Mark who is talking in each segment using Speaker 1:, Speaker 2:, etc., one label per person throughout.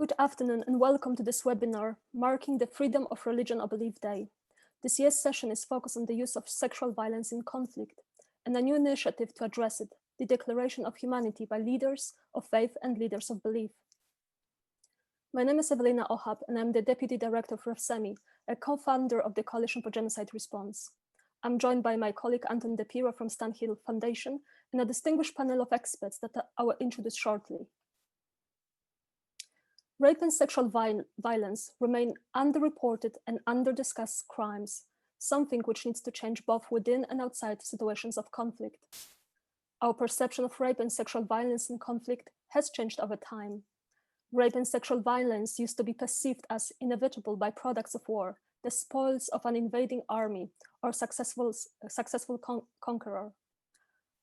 Speaker 1: Good afternoon and welcome to this webinar marking the Freedom of Religion or Belief Day. This year's session is focused on the use of sexual violence in conflict and a new initiative to address it, the Declaration of Humanity by leaders of faith and leaders of belief. My name is Evelina Ohab and I'm the Deputy Director of FoRB-related, a co-founder of the Coalition for Genocide Response. I'm joined by my colleague Anton De Piro from Stan Hill Foundation and a distinguished panel of experts that I will introduce shortly. Rape and sexual violence remain underreported and under-discussed crimes, something which needs to change both within and outside situations of conflict. Our perception of rape and sexual violence in conflict has changed over time. Rape and sexual violence used to be perceived as inevitable byproducts of war, the spoils of an invading army or successful conqueror.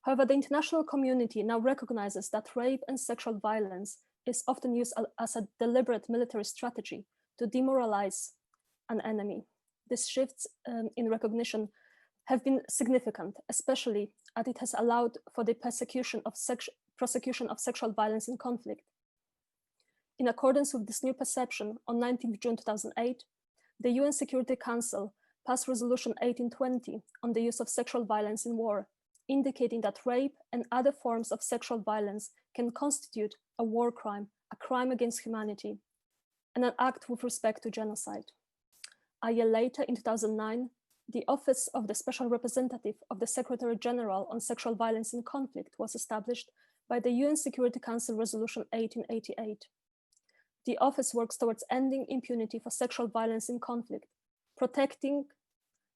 Speaker 1: However, the international community now recognizes that rape and sexual violence is often used as a deliberate military strategy to demoralize an enemy. These shifts in recognition have been significant, especially as it has allowed for the prosecution of sexual violence in conflict. In accordance with this new perception, on 19 June 2008, the UN Security Council passed Resolution 1820 on the use of sexual violence in war, indicating that rape and other forms of sexual violence can constitute a war crime, a crime against humanity, and an act with respect to genocide. A year later, in 2009, the Office of the Special Representative of the Secretary General on Sexual Violence in Conflict was established by the UN Security Council Resolution 1888. The office works towards ending impunity for sexual violence in conflict, protecting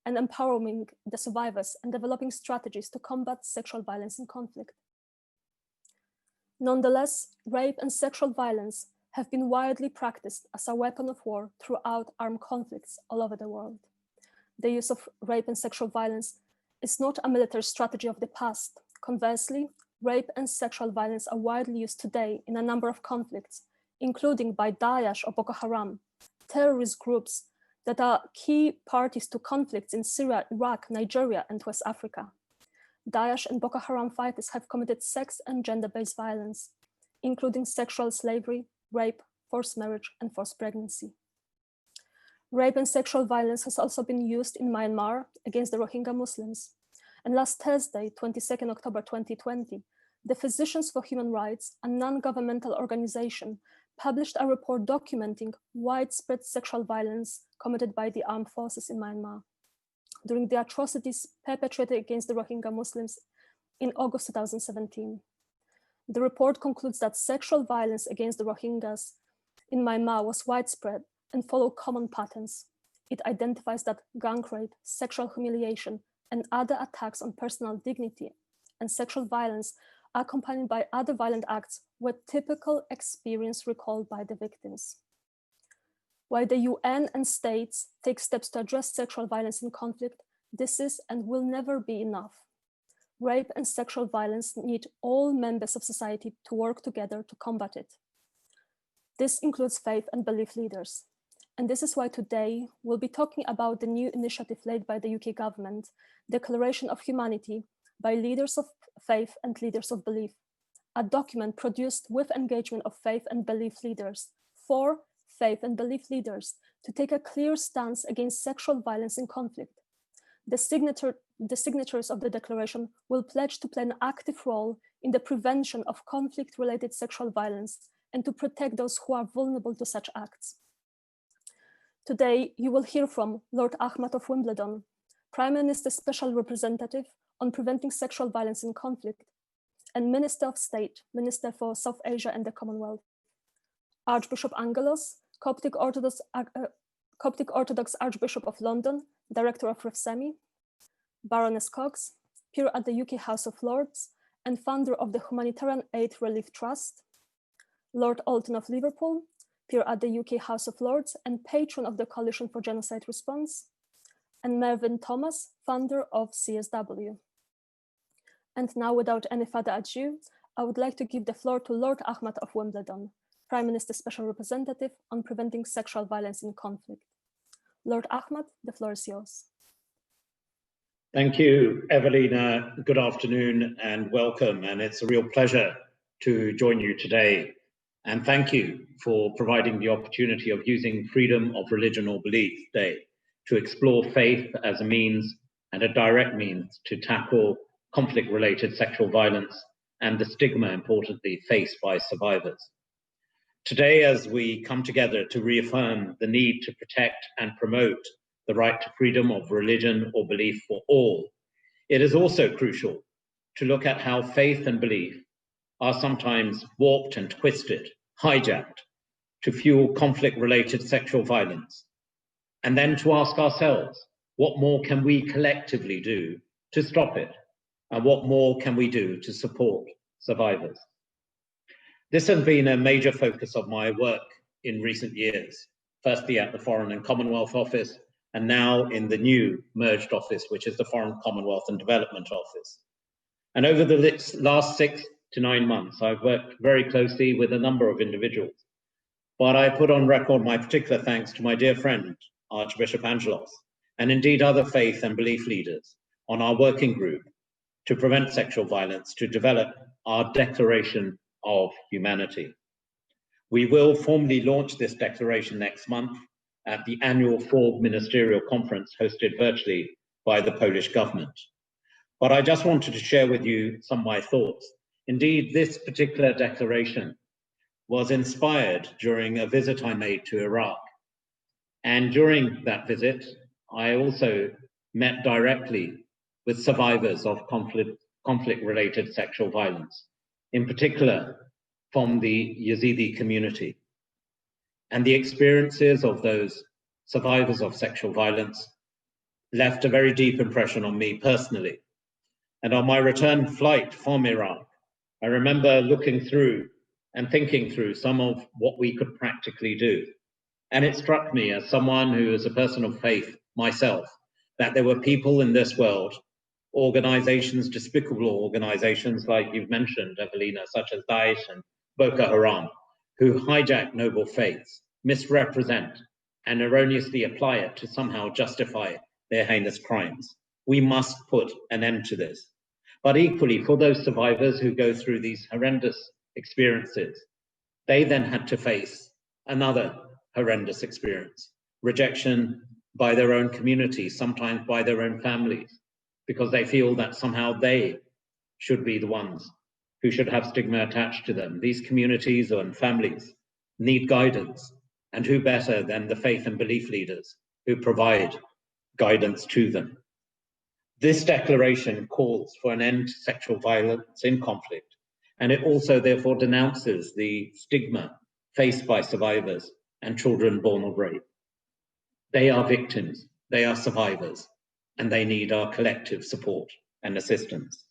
Speaker 1: and empowering the survivors and developing strategies to combat sexual violence in conflict. Nonetheless, rape and sexual violence have been widely practiced as a weapon of war throughout armed conflicts all over the world. The use of rape and sexual violence is not a military strategy of the past. Conversely, rape and sexual violence are widely used today in a number of conflicts, including by Daesh or Boko Haram, terrorist groups that are key parties to conflicts in Syria, Iraq, Nigeria, and West Africa. Daesh and Boko Haram fighters have committed sex and gender-based violence, including sexual slavery, rape, forced marriage, and forced pregnancy. Rape and sexual violence has also been used in Myanmar against the Rohingya Muslims. And last Thursday, 22nd October 2020, the Physicians for Human Rights, a non-governmental organization, published a report documenting widespread sexual violence committed by the armed forces in Myanmar during the atrocities perpetrated against the Rohingya Muslims in August 2017. The report concludes that sexual violence against the Rohingyas in Myanmar was widespread and followed common patterns. It identifies that gang rape, sexual humiliation, and other attacks on personal dignity and sexual violence are accompanied by other violent acts were typical experience recalled by the victims. While the UN and states take steps to address sexual violence in conflict, this is and will never be enough. Rape and sexual violence need all members of society to work together to combat it. This includes faith and belief leaders. And this is why today we'll be talking about the new initiative led by the UK government, Declaration of Humanity by leaders of faith and leaders of belief, a document produced with engagement of faith and belief leaders for faith and belief leaders to take a clear stance against sexual violence in conflict. The signatories of the declaration will pledge to play an active role in the prevention of conflict-related sexual violence and to protect those who are vulnerable to such acts. Today, you will hear from Lord Ahmad of Wimbledon, Prime Minister's Special Representative on Preventing Sexual Violence in Conflict, and Minister of State, Minister for South Asia and the Commonwealth, Archbishop Angelos, Coptic Orthodox Archbishop of London, Director of FoRB-related, Baroness Cox, peer at the UK House of Lords and founder of the Humanitarian Aid Relief Trust, Lord Alton of Liverpool, peer at the UK House of Lords and patron of the Coalition for Genocide Response, and Mervyn Thomas, founder of CSW. And now, without any further ado, I would like to give the floor to Lord Ahmad of Wimbledon, Prime Minister's Special Representative on Preventing Sexual Violence in Conflict. Lord Ahmad, the floor is yours.
Speaker 2: Thank you, Evelina. Good afternoon and welcome. And it's a real pleasure to join you today And thank you for providing the opportunity of using Freedom of Religion or Belief Day to explore faith as a means and a direct means to tackle conflict-related sexual violence and the stigma, importantly, faced by survivors. Today, as we come together to reaffirm the need to protect and promote the right to freedom of religion or belief for all, it is also crucial to look at how faith and belief are sometimes warped and twisted, hijacked to fuel conflict-related sexual violence. And then to ask ourselves, what more can we collectively do to stop it? And what more can we do to support survivors? This has been a major focus of my work in recent years, firstly at the Foreign and Commonwealth Office, and now in the new merged office, which is the Foreign, Commonwealth and Development Office. And over the last 6 to 9 months, I've worked very closely with a number of individuals. But I put on record my particular thanks to my dear friend, Archbishop Angelos, and indeed other faith and belief leaders on our working group to prevent sexual violence, to develop our Declaration of Humanity. We will formally launch this declaration next month at the annual FoRB ministerial conference hosted virtually by the Polish government. But I just wanted to share with you some of my thoughts. Indeed, this particular declaration was inspired during a visit I made to Iraq. And during that visit, I also met directly with survivors of conflict-related sexual violence, in particular from the Yazidi community. And the experiences of those survivors of sexual violence left a very deep impression on me personally. And on my return flight from Iraq, I remember looking through and thinking through some of what we could practically do. And it struck me, as someone who is a person of faith myself, that there were people in this world, organizations, despicable organizations like you've mentioned, Evelina, such as Daesh and Boko Haram, who hijack noble faiths, misrepresent, and erroneously apply it to somehow justify their heinous crimes. We must put an end to this. But equally, for those survivors who go through these horrendous experiences, they then had to face another horrendous experience, rejection by their own communities, sometimes by their own families, because they feel that somehow they should be the ones who should have stigma attached to them. These communities and families need guidance, and who better than the faith and belief leaders who provide guidance to them. This declaration calls for an end to sexual violence in conflict, and it also therefore denounces the stigma faced by survivors and children born of rape. They are victims, they are survivors, and they need our collective support and assistance.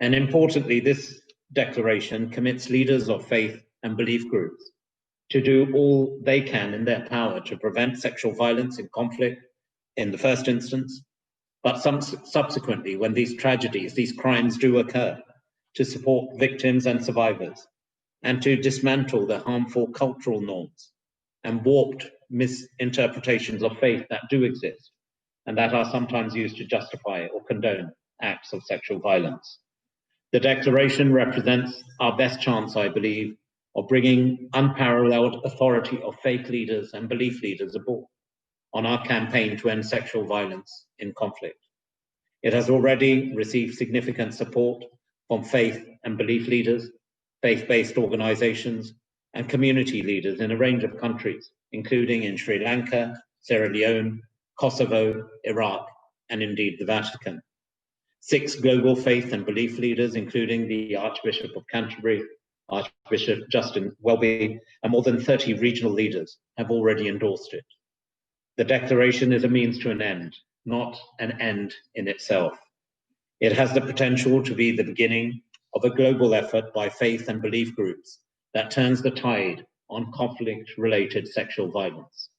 Speaker 2: And importantly, this declaration commits leaders of faith and belief groups to do all they can in their power to prevent sexual violence in conflict in the first instance, but subsequently, when these tragedies, these crimes do occur, to support victims and survivors, and to dismantle the harmful cultural norms and warped misinterpretations of faith that do exist and that are sometimes used to justify or condone acts of sexual violence. The declaration represents our best chance, I believe, of bringing unparalleled authority of faith leaders and belief leaders aboard on our campaign to end sexual violence in conflict. It has already received significant support from faith and belief leaders, faith-based organizations, and community leaders in a range of countries, including in Sri Lanka, Sierra Leone, Kosovo, Iraq, and indeed the Vatican. 6 global faith and belief leaders, including the Archbishop of Canterbury, Archbishop Justin Welby, and more than 30 regional leaders have already endorsed it. The declaration is a means to an end, not an end in itself. It has the potential to be the beginning of a global effort by faith and belief groups that turns the tide on conflict-related sexual violence.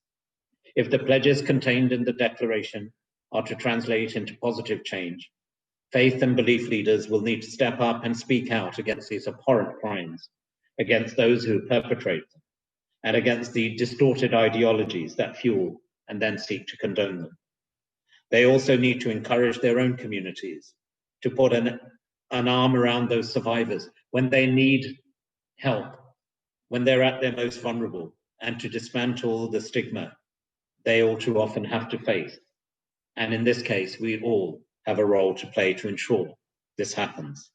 Speaker 2: If the pledges contained in the declaration are to translate into positive change, faith and belief leaders will need to step up and speak out against these abhorrent crimes, against those who perpetrate them, and against the distorted ideologies that fuel and then seek to condone them. They also need to encourage their own communities to put an arm around those survivors when they need help when they're at their most vulnerable, and to dismantle the stigma they all too often have to face. And in this case, we all have a role to play to ensure this happens.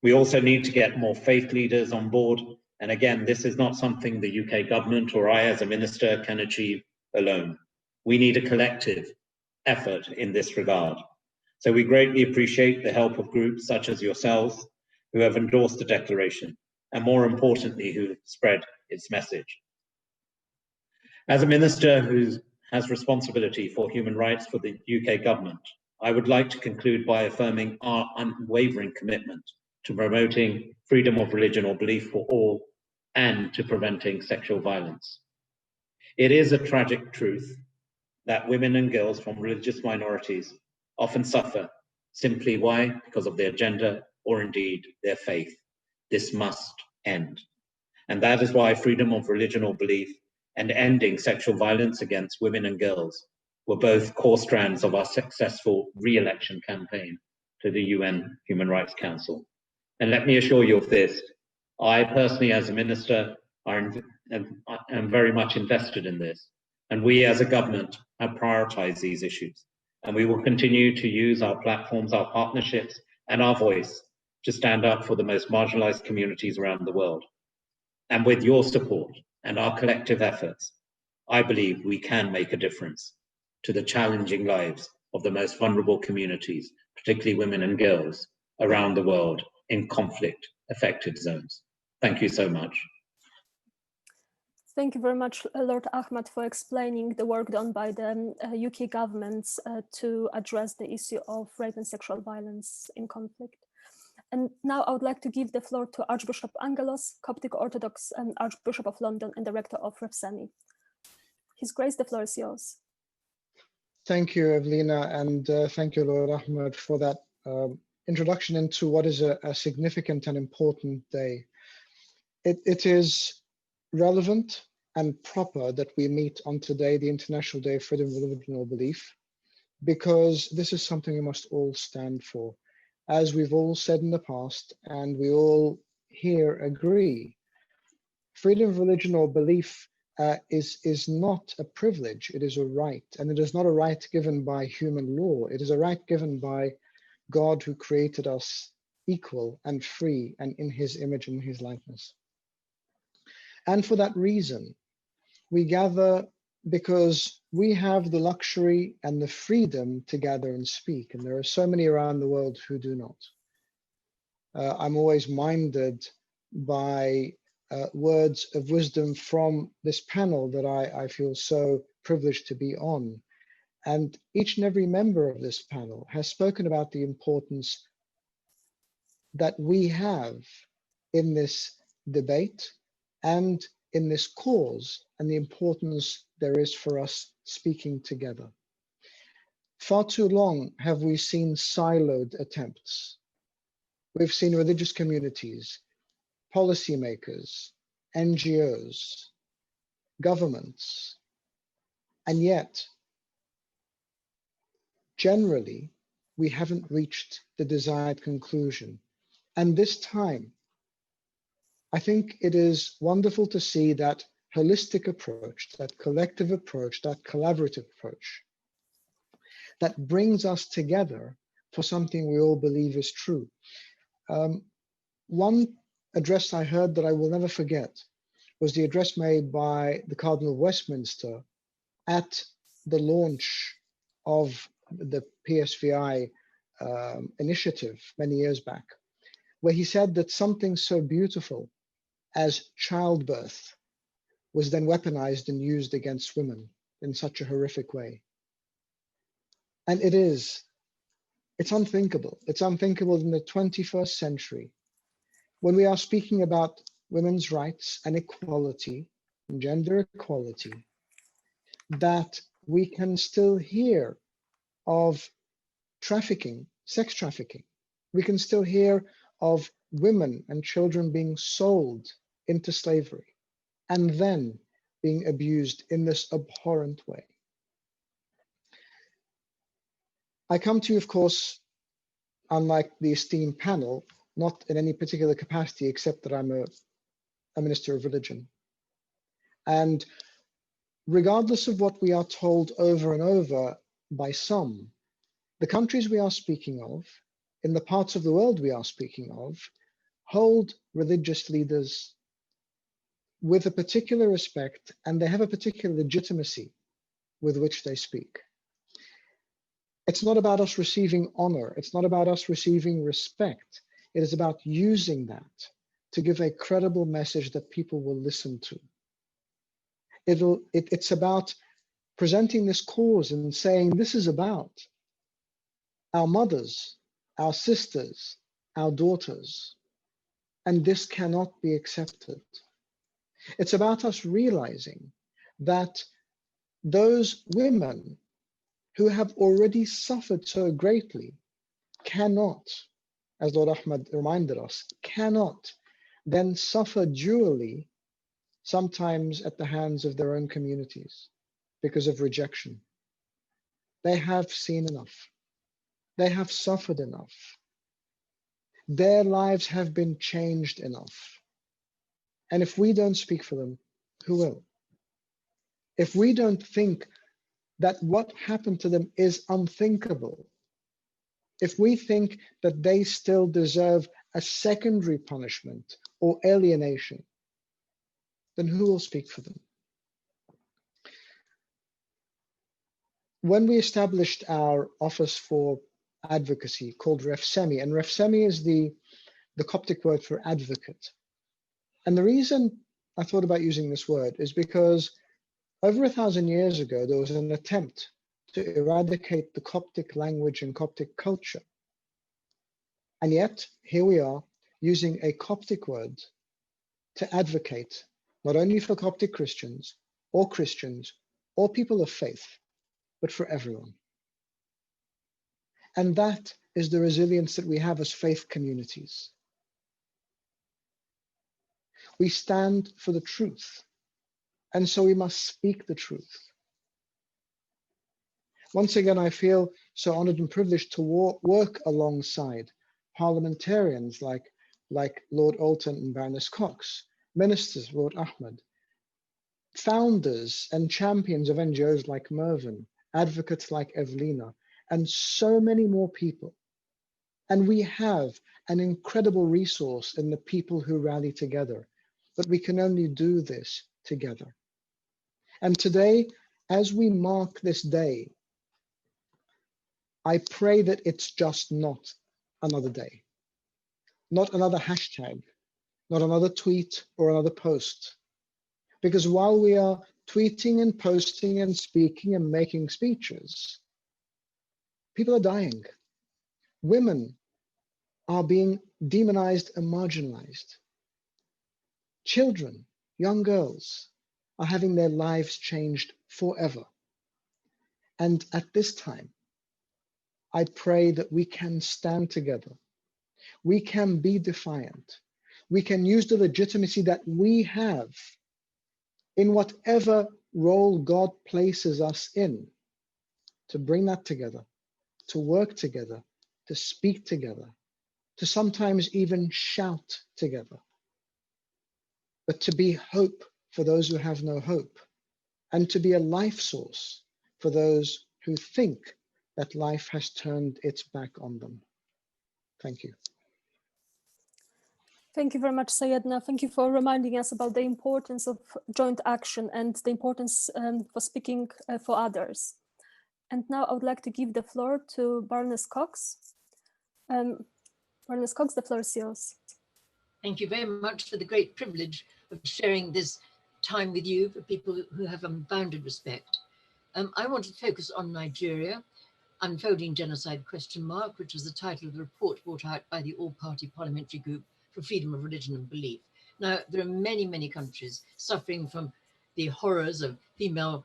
Speaker 2: We also need to get more faith leaders on board. And again, this is not something the UK government or I as a minister can achieve alone. We need a collective effort in this regard. So we greatly appreciate the help of groups such as yourselves who have endorsed the declaration, and more importantly, who have spread its message. As a minister who has responsibility for human rights for the UK government, I would like to conclude by affirming our unwavering commitment to promoting freedom of religion or belief for all and to preventing sexual violence. It is a tragic truth that women and girls from religious minorities often suffer simply why? Because of their gender or indeed their faith. This must end. And that is why freedom of religion or belief and ending sexual violence against women and girls were both core strands of our successful re-election campaign to the UN Human Rights Council. And let me assure you of this, I personally as a minister am very much invested in this. And we as a government have prioritized these issues. And we will continue to use our platforms, our partnerships, and our voice to stand up for the most marginalized communities around the world. And with your support and our collective efforts, I believe we can make a difference to the challenging lives of the most vulnerable communities, particularly women and girls around the world in conflict-affected zones. Thank you so much.
Speaker 1: Thank you very much, Lord Ahmad, for explaining the work done by the UK governments to address the issue of rape and sexual violence in conflict. And now I would like to give the floor to Archbishop Angelos, Coptic Orthodox and Archbishop of London and Director of REPSEMI. His Grace, the floor is yours.
Speaker 3: Thank you, Evelina, and thank you, Lord Ahmad, for that introduction into what is a significant and important day. It is relevant and proper that we meet on today, the International Day of Freedom of Religion or Belief, because this is something we must all stand for. As we've all said in the past, and we all here agree, freedom of religion or belief is not a privilege, it is a right. And it is not a right given by human law, it is a right given by God who created us equal and free and in his image and his likeness. And for that reason, we gather because we have the luxury and the freedom to gather and speak. And there are so many around the world who do not. I'm always minded by words of wisdom from this panel that I feel so privileged to be on. And each and every member of this panel has spoken about the importance that we have in this debate and in this cause, and the importance there is for us speaking together. Far too long have we seen siloed attempts. We've seen religious communities, policymakers, NGOs, governments, and yet, generally, we haven't reached the desired conclusion. And this time, I think it is wonderful to see that holistic approach, that collective approach, that collaborative approach that brings us together for something we all believe is true. One address I heard that I will never forget was the address made by the Cardinal of Westminster at the launch of the PSVI initiative many years back, where he said that something so beautiful as childbirth was then weaponized and used against women in such a horrific way. And it's unthinkable. It's unthinkable in the 21st century, when we are speaking about women's rights and equality, and gender equality, that we can still hear of trafficking, sex trafficking. We can still hear of women and children being sold into slavery and then being abused in this abhorrent way. I come to you, of course, unlike the esteemed panel, not in any particular capacity, except that I'm a a minister of religion. And regardless of what we are told over and over by some, the countries we are speaking of, in the parts of the world we are speaking of, hold religious leaders with a particular respect, and they have a particular legitimacy with which they speak. It's not about us receiving honor. It's not about us receiving respect. It is about using that to give a credible message that people will listen to. It's about presenting this cause and saying this is about our mothers, our sisters, our daughters, and this cannot be accepted. It's about us realizing that those women who have already suffered so greatly cannot, as Lord Ahmad reminded us, cannot then suffer dually, sometimes at the hands of their own communities because of rejection. They have seen enough. They have suffered enough. Their lives have been changed enough. And if we don't speak for them, who will? If we don't think that what happened to them is unthinkable, if we think that they still deserve a secondary punishment or alienation, then who will speak for them? When we established our Office for Advocacy called Refsemi, and Refsemi is the Coptic word for advocate. And the reason I thought about using this word is because over 1,000 years ago, there was an attempt to eradicate the Coptic language and Coptic culture. And yet, here we are using a Coptic word to advocate not only for Coptic Christians or people of faith, but for everyone. And that is the resilience that we have as faith communities. We stand for the truth, and so we must speak the truth. Once again, I feel so honored and privileged to work alongside parliamentarians like Lord Alton and Baroness Cox, ministers, Lord Ahmed, founders and champions of NGOs like Mervyn, advocates like Evelina, and so many more people. And we have an incredible resource in the people who rally together, but we can only do this together. And today, as we mark this day, I pray that it's just not another day, not another hashtag, not another tweet or another post. Because while we are tweeting and posting and speaking and making speeches, people are dying. Women are being demonized and marginalized. Children, young girls, are having their lives changed forever. And at this time, I pray that we can stand together. We can be defiant. We can use the legitimacy that we have in whatever role God places us in to bring that together, to work together, to speak together, to sometimes even shout together, but to be hope for those who have no hope, and to be a life source for those who think that life has turned its back on them. Thank you.
Speaker 1: Thank you very much, Sayedna. Thank you for reminding us about the importance of joint action and the importance for speaking for others. And now I would like to give the floor to Baroness Cox. Baroness Cox, the floor is yours.
Speaker 4: Thank you very much for the great privilege of sharing this time with you for people who have unbounded respect. I want to focus on Nigeria, Unfolding Genocide ? Which was the title of the report brought out by the All-Party Parliamentary Group for Freedom of Religion and Belief. Now, there are many, many countries suffering from the horrors of female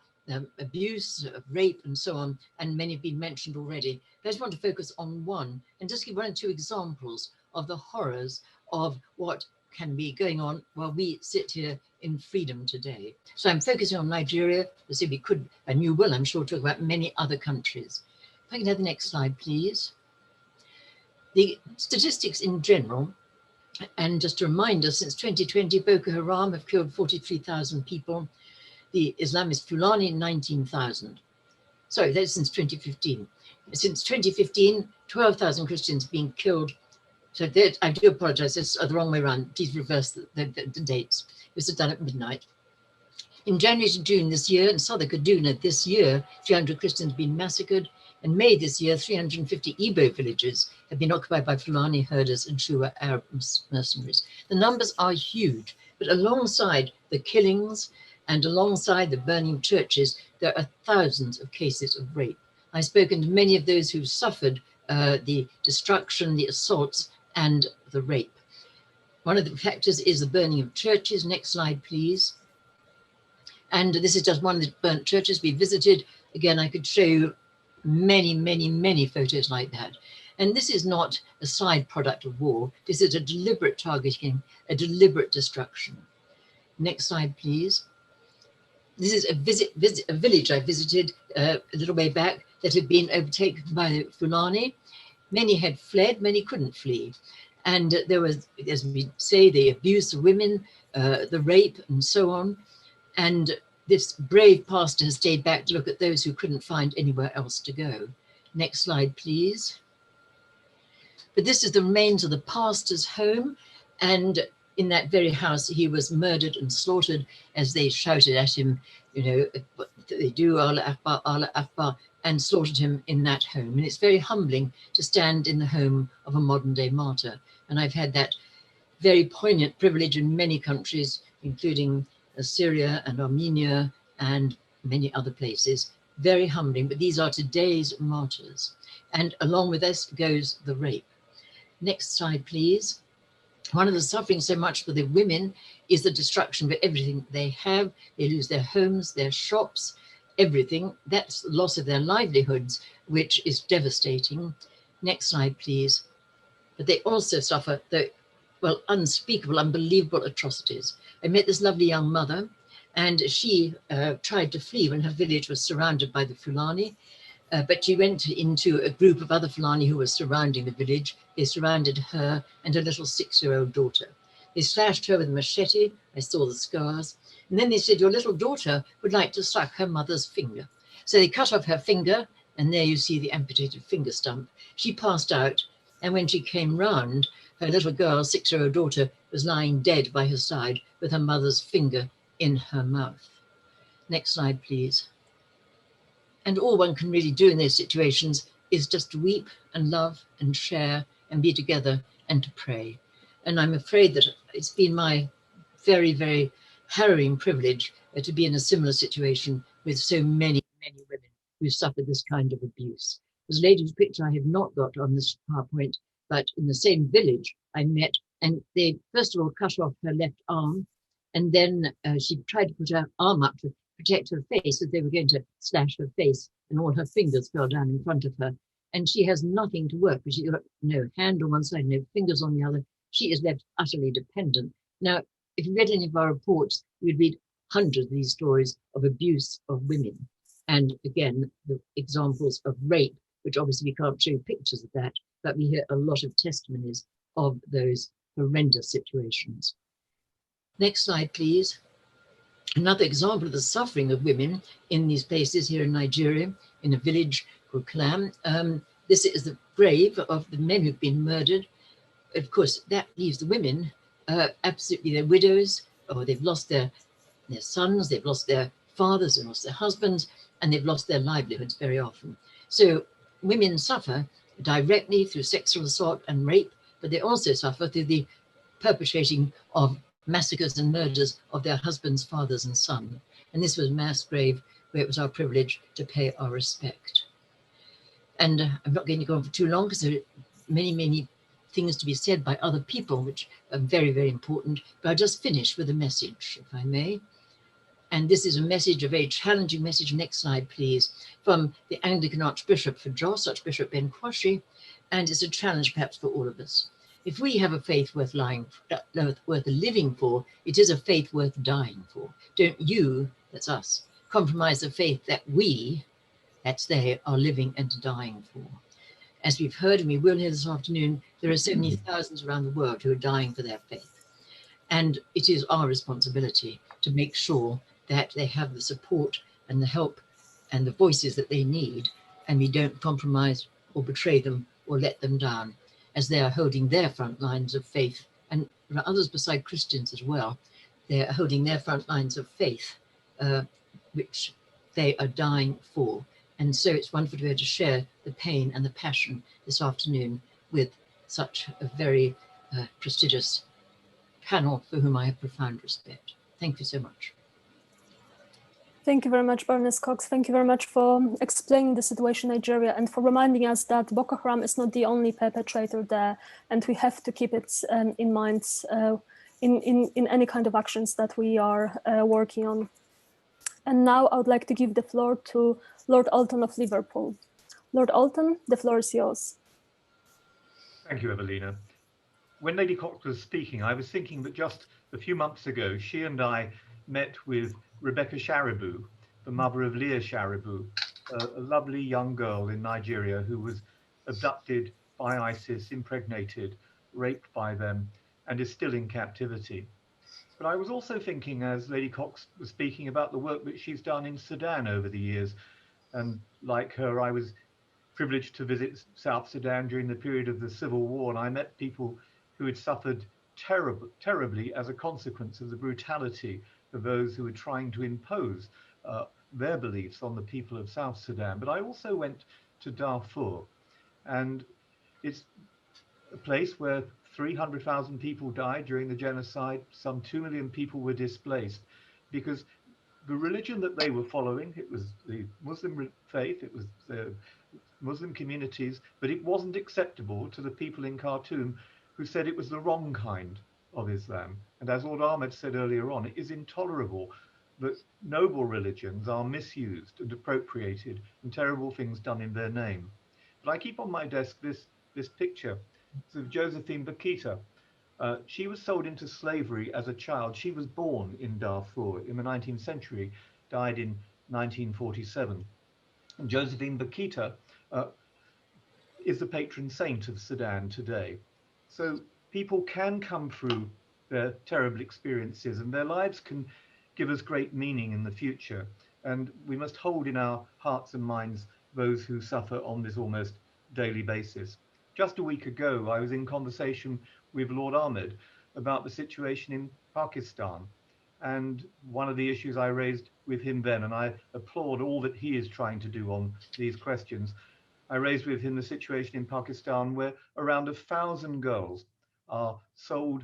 Speaker 4: abuse, of rape, and so on, and many have been mentioned already. But I just want to focus on one and just give one or two examples of the horrors of what can be going on while we sit here in freedom today. So I'm focusing on Nigeria, as if we could, and you will, I'm sure, talk about many other countries. If I can have the next slide, please. The statistics in general And just a reminder, since 2020, Boko Haram have killed 43,000 people. The Islamist Fulani, 19,000. Sorry, that's since 2015. Since 2015, 12,000 Christians being killed. So I do apologize, it's the wrong way around. Please reverse the dates. It was done at midnight. In January to June this year, in southern Kaduna this year, 300 Christians have been massacred. In May this year, 350 Igbo villages have been occupied by Fulani herders and Shua Arab mercenaries. The numbers are huge, but alongside the killings and alongside the burning of churches, there are thousands of cases of rape. I've spoken to many of those who've suffered the destruction, the assaults, and the rape. One of the factors is the burning of churches. Next slide, please. And this is just one of the burnt churches we visited. Again, I could show you many, many, many photos like that. And this is not a side product of war. This is a deliberate targeting, a deliberate destruction. Next slide, please. This is a village I visited a little way back that had been overtaken by the Fulani. Many had fled, many couldn't flee. And there was, as we say, the abuse of women, the rape, and so on. And this brave pastor has stayed back to look at those who couldn't find anywhere else to go. Next slide, please. But this is the remains of the pastor's home. And in that very house, he was murdered and slaughtered as they shouted at him, you know, what they do, Allah Akbar, and slaughtered him in that home. And it's very humbling to stand in the home of a modern day martyr. And I've had that very poignant privilege in many countries, including Syria and Armenia and many other places. Very humbling, but these are today's martyrs. And along with this goes the rape. Next slide, please. One of the suffering so much for the women is the destruction of everything they have. They lose their homes, their shops, everything. That's the loss of their livelihoods, which is devastating. Next slide, please. But they also suffer the, well, unspeakable, unbelievable atrocities. I met this lovely young mother, and she tried to flee when her village was surrounded by the Fulani. But she went into a group of other Fulani who were surrounding the village. They surrounded her and her little 6-year-old daughter. They slashed her with a machete. I saw the scars. And then they said, your little daughter would like to suck her mother's finger. So they cut off her finger, and there you see the amputated finger stump. She passed out, and when she came round, her little girl, 6-year-old daughter, was lying dead by her side with her mother's finger in her mouth. Next slide, please. And all one can really do in those situations is just to weep and love and share and be together and to pray. And I'm afraid that it's been my very, very harrowing privilege to be in a similar situation with so many, many women who suffered this kind of abuse. There's a lady's picture I have not got on this PowerPoint, but in the same village I met, and they first of all cut off her left arm, and then she tried to put her arm up to protect her face, as they were going to slash her face, and all her fingers fell down in front of her. And she has nothing to work, because she's got no hand on one side, no fingers on the other. She is left utterly dependent. Now, if you read any of our reports, you'd read hundreds of these stories of abuse of women. And again, the examples of rape, which obviously we can't show pictures of that, but we hear a lot of testimonies of those horrendous situations. Next slide, please. Another example of the suffering of women in these places here in Nigeria, in a village called Kalam. This is the grave of the men who've been murdered. Of course, that leaves the women absolutely, they're widows, or they've lost their sons, they've lost their fathers, they've lost their husbands, and they've lost their livelihoods very often. So women suffer directly through sexual assault and rape, but they also suffer through the perpetrating of massacres and murders of their husbands, fathers, and sons. And this was a mass grave where it was our privilege to pay our respect. And I'm not going to go on for too long, because there are many, many things to be said by other people, which are very, very important. But I'll just finish with a message, if I may. And this is a message, a very challenging message. Next slide, please. From the Anglican Archbishop for Jos, Archbishop Ben Kwashi. And it's a challenge perhaps for all of us. If we have a faith worth living for, it is a faith worth dying for. Don't you, that's us, compromise the faith that we, that's they, are living and dying for. as we've heard and we will hear this afternoon, there are so many thousands around the world who are dying for their faith. And it is our responsibility to make sure that they have the support and the help and the voices that they need, and we don't compromise or betray them or let them down, as they are holding their front lines of faith. And there are others beside Christians as well. They're holding their front lines of faith, which they are dying for. And so it's wonderful to be able to share the pain and the passion this afternoon with such a very prestigious panel for whom I have profound respect. Thank you so much.
Speaker 1: Thank you very much, Baroness Cox. Thank you very much for explaining the situation in Nigeria and for reminding us that Boko Haram is not the only perpetrator there, and we have to keep it in mind in any kind of actions that we are working on. And now I would like to give the floor to Lord Alton of Liverpool. Lord Alton, the floor is yours.
Speaker 5: Thank you, Evelina. When Lady Cox was speaking, I was thinking that just a few months ago, she and I met with Rebecca Sharibu, the mother of Leah Sharibu, a lovely young girl in Nigeria who was abducted by ISIS, impregnated, raped by them, and is still in captivity. But I was also thinking, as Lady Cox was speaking, about the work that she's done in Sudan over the years. And like her, I was privileged to visit South Sudan during the period of the civil war, and I met people who had suffered terribly as a consequence of the brutality of those who were trying to impose their beliefs on the people of South Sudan. But I also went to Darfur, and it's a place where 300,000 people died during the genocide. Some 2 million people were displaced because the religion that they were following, it was the Muslim faith, it was the Muslim communities, but it wasn't acceptable to the people in Khartoum who said it was the wrong kind of Islam. And as Lord Ahmed said earlier on, it is intolerable that noble religions are misused and appropriated and terrible things done in their name. But I keep on my desk this picture of Josephine Bakita. She was sold into slavery as a child. She was born in Darfur in the 19th century, died in 1947. And Josephine Bakita is the patron saint of Sudan today. So people can come through their terrible experiences and their lives can give us great meaning in the future. And we must hold in our hearts and minds those who suffer on this almost daily basis. Just a week ago, I was in conversation with Lord Ahmed about the situation in Pakistan. And one of the issues I raised with him then, and I applaud all that he is trying to do on these questions, I raised with him the situation in Pakistan where around 1,000 girls are sold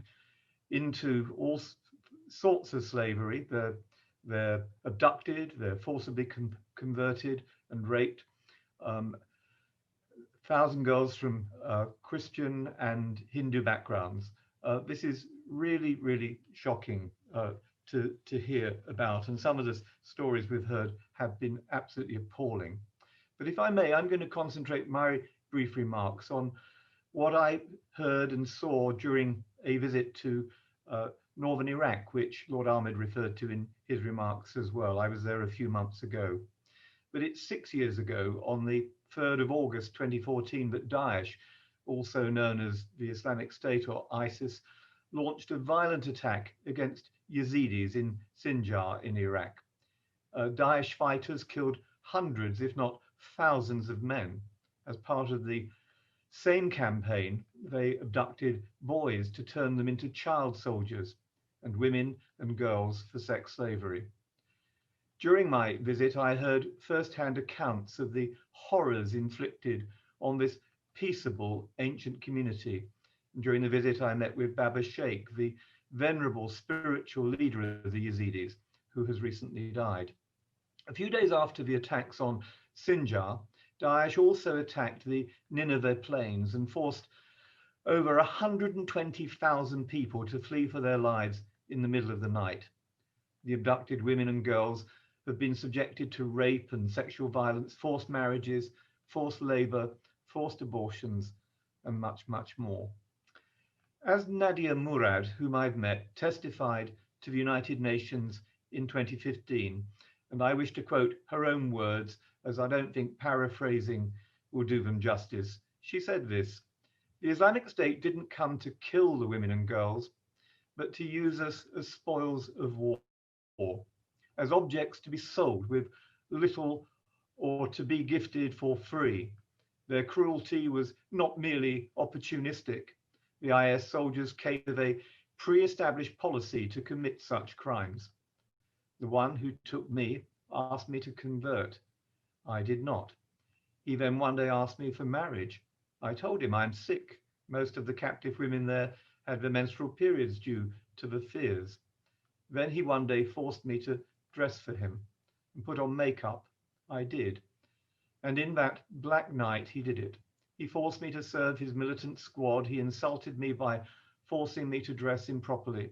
Speaker 5: into all sorts of slavery. They're abducted, they're forcibly converted and raped. 1,000 girls from Christian and Hindu backgrounds. This is really, really shocking to hear about, and some of the stories we've heard have been absolutely appalling. But if I may, I'm going to concentrate my brief remarks on what I heard and saw during a visit to northern Iraq, which Lord Ahmed referred to in his remarks as well. I was there a few months ago. But it's 6 years ago, on the 3rd of August 2014, that Daesh, also known as the Islamic State or ISIS, launched a violent attack against Yazidis in Sinjar in Iraq. Daesh fighters killed hundreds, if not thousands of men. As part of the same campaign, they abducted boys to turn them into child soldiers and women and girls for sex slavery. During my visit, I heard first-hand accounts of the horrors inflicted on this peaceable ancient community. And during the visit, I met with Baba Sheikh, the venerable spiritual leader of the Yazidis, who has recently died. A few days after the attacks on Sinjar, Daesh also attacked the Nineveh plains and forced over 120,000 people to flee for their lives in the middle of the night. The abducted women and girls have been subjected to rape and sexual violence, forced marriages, forced labor, forced abortions, and much, much more. As Nadia Murad, whom I've met, testified to the United Nations in 2015, and I wish to quote her own words, as I don't think paraphrasing will do them justice. She said this: "The Islamic State didn't come to kill the women and girls, but to use us as spoils of war, as objects to be sold with little or to be gifted for free. Their cruelty was not merely opportunistic. The IS soldiers came with a pre-established policy to commit such crimes. The one who took me asked me to convert. I did not. He then one day asked me for marriage. I told him I'm sick. Most of the captive women there had their menstrual periods due to the fears. Then he one day forced me to dress for him and put on makeup. I did. And in that black night, he did it. He forced me to serve his militant squad. He insulted me by forcing me to dress improperly.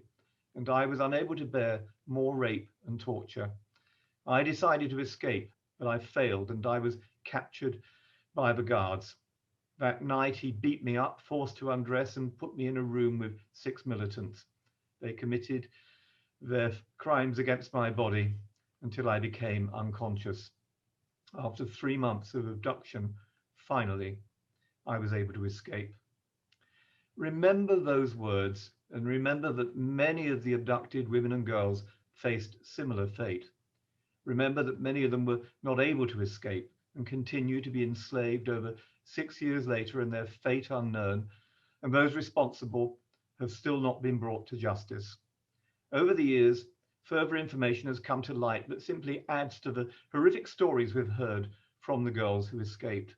Speaker 5: And I was unable to bear more rape and torture. I decided to escape, but I failed and I was captured by the guards. That night, he beat me up, forced to undress and put me in a room with 6 militants. They committed their crimes against my body until I became unconscious. After 3 months of abduction, finally, I was able to escape." Remember those words and remember that many of the abducted women and girls faced similar fate. Remember that many of them were not able to escape and continue to be enslaved over 6 years later and their fate unknown, and those responsible have still not been brought to justice. Over the years, further information has come to light that simply adds to the horrific stories we've heard from the girls who escaped.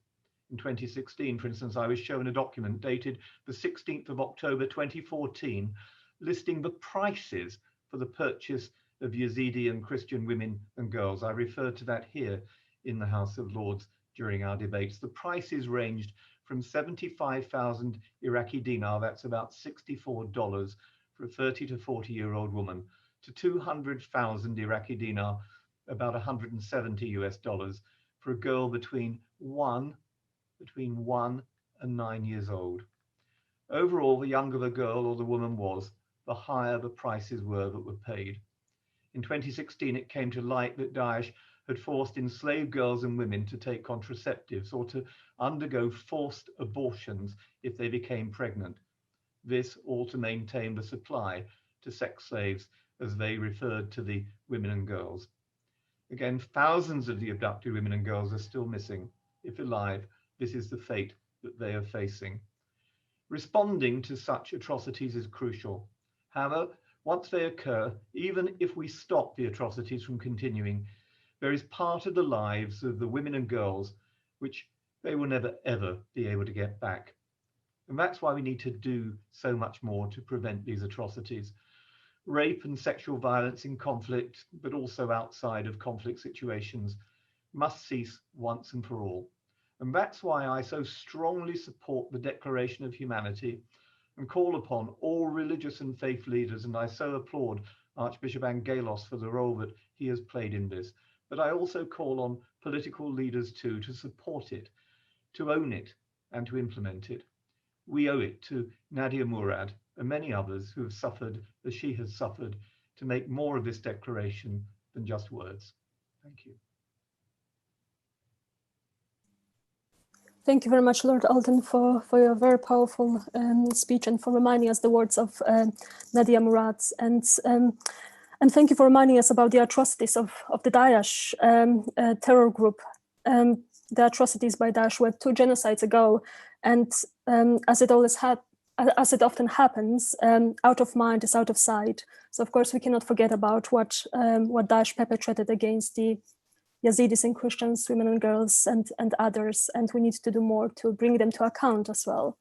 Speaker 5: In 2016, for instance, I was shown a document dated the 16th of October 2014, listing the prices for the purchase of Yazidi and Christian women and girls. I referred to that here in the House of Lords during our debates. The prices ranged from 75,000 Iraqi dinar, that's about $64 for a 30 to 40-year-old woman, to 200,000 Iraqi dinar, about 170 US dollars, for a girl between one and 9 years old. Overall, the younger the girl or the woman was, the higher the prices were that were paid. In 2016, it came to light that Daesh had forced enslaved girls and women to take contraceptives or to undergo forced abortions if they became pregnant. This all to maintain the supply to sex slaves, as they referred to the women and girls. Again, thousands of the abducted women and girls are still missing. If alive, this is the fate that they are facing. Responding to such atrocities is crucial. However, once they occur, even if we stop the atrocities from continuing, there is part of the lives of the women and girls which they will never ever be able to get back. And that's why we need to do so much more to prevent these atrocities. Rape and sexual violence in conflict, but also outside of conflict situations, must cease once and for all. And that's why I so strongly support the Declaration of Humanity and call upon all religious and faith leaders, and I so applaud Archbishop Angelos for the role that he has played in this. But I also call on political leaders too to support it, to own it, and to implement it. We owe it to Nadia Murad and many others who have suffered as she has suffered to make more of this declaration than just words. Thank you.
Speaker 1: Thank you very much, Lord Alden, for your very powerful speech and for reminding us the words of Nadia Murad. And thank you for reminding us about the atrocities of the Daesh terror group. The atrocities by Daesh were 2 genocides ago, and as it often happens, out of mind is out of sight. So of course we cannot forget about what Daesh perpetrated against the Yazidis and Christians, women and girls, and others, and we need to do more to bring them to account as well.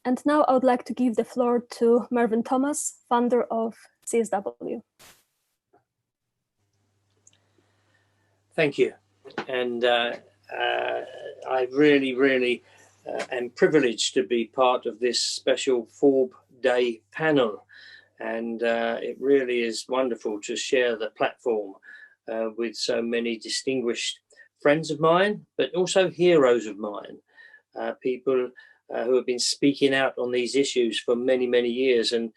Speaker 1: And now I would like to give the floor to Mervyn Thomas, founder of CSW.
Speaker 6: Thank you. And I really am privileged to be part of this special FoRB Day panel. And it really is wonderful to share the platform with so many distinguished friends of mine, but also heroes of mine, people who have been speaking out on these issues for many years. And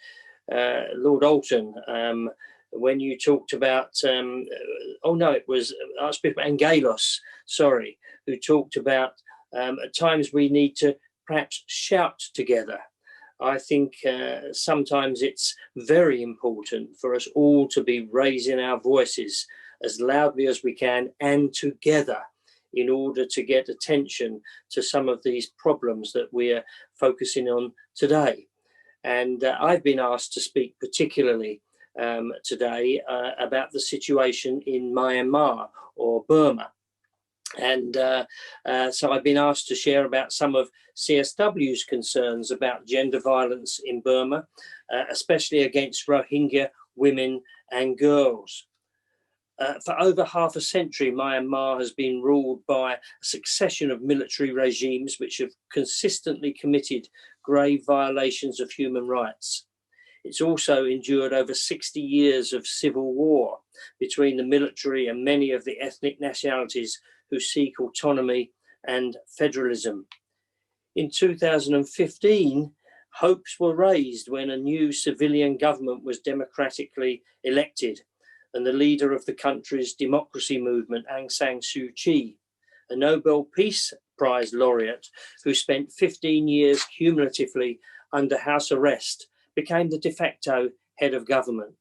Speaker 6: Lord Alton, when you talked about, oh no, it was Archbishop Angelos, sorry, who talked about At times we need to perhaps shout together. I think sometimes it's very important for us all to be raising our voices as loudly as we can and together in order to get attention to some of these problems that we're focusing on today. And I've been asked to speak particularly today about the situation in Myanmar or Burma. And so I've been asked to share about some of CSW's concerns about gender violence in Burma, especially against Rohingya women and girls. For over half a century, Myanmar has been ruled by a succession of military regimes which have consistently committed grave violations of human rights. It's also endured over 60 years of civil war between the military and many of the ethnic nationalities who seek autonomy and federalism. In 2015, hopes were raised when a new civilian government was democratically elected, and the leader of the country's democracy movement, Aung San Suu Kyi, a Nobel Peace Prize laureate who spent 15 years cumulatively under house arrest, became the de facto head of government.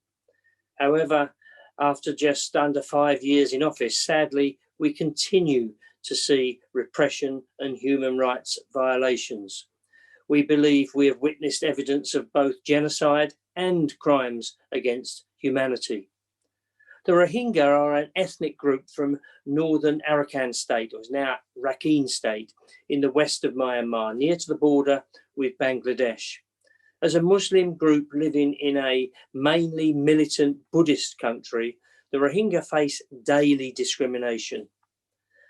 Speaker 6: However, after just under 5 years in office, sadly, we continue to see repression and human rights violations. We believe we have witnessed evidence of both genocide and crimes against humanity. The Rohingya are an ethnic group from northern Arakan state, or is now Rakhine state, in the west of Myanmar, near to the border with Bangladesh. As a Muslim group living in a mainly militant Buddhist country, the Rohingya face daily discrimination.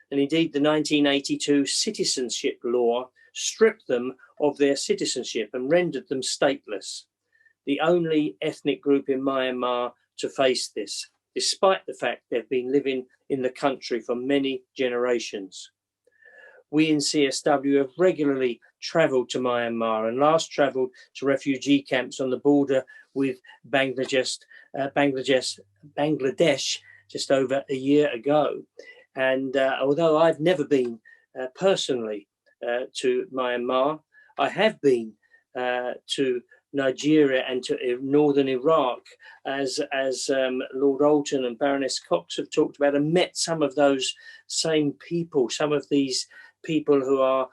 Speaker 6: And indeed, the 1982 citizenship law stripped them of their citizenship and rendered them stateless, the only ethnic group in Myanmar to face this, despite the fact they've been living in the country for many generations. We in CSW have regularly travelled to Myanmar and last travelled to refugee camps on the border with Bangladesh just over a year ago. And although I've never been personally to Myanmar, I have been to Nigeria and to northern Iraq, as Lord Alton and Baroness Cox have talked about, and met some of those same people, some of these people who are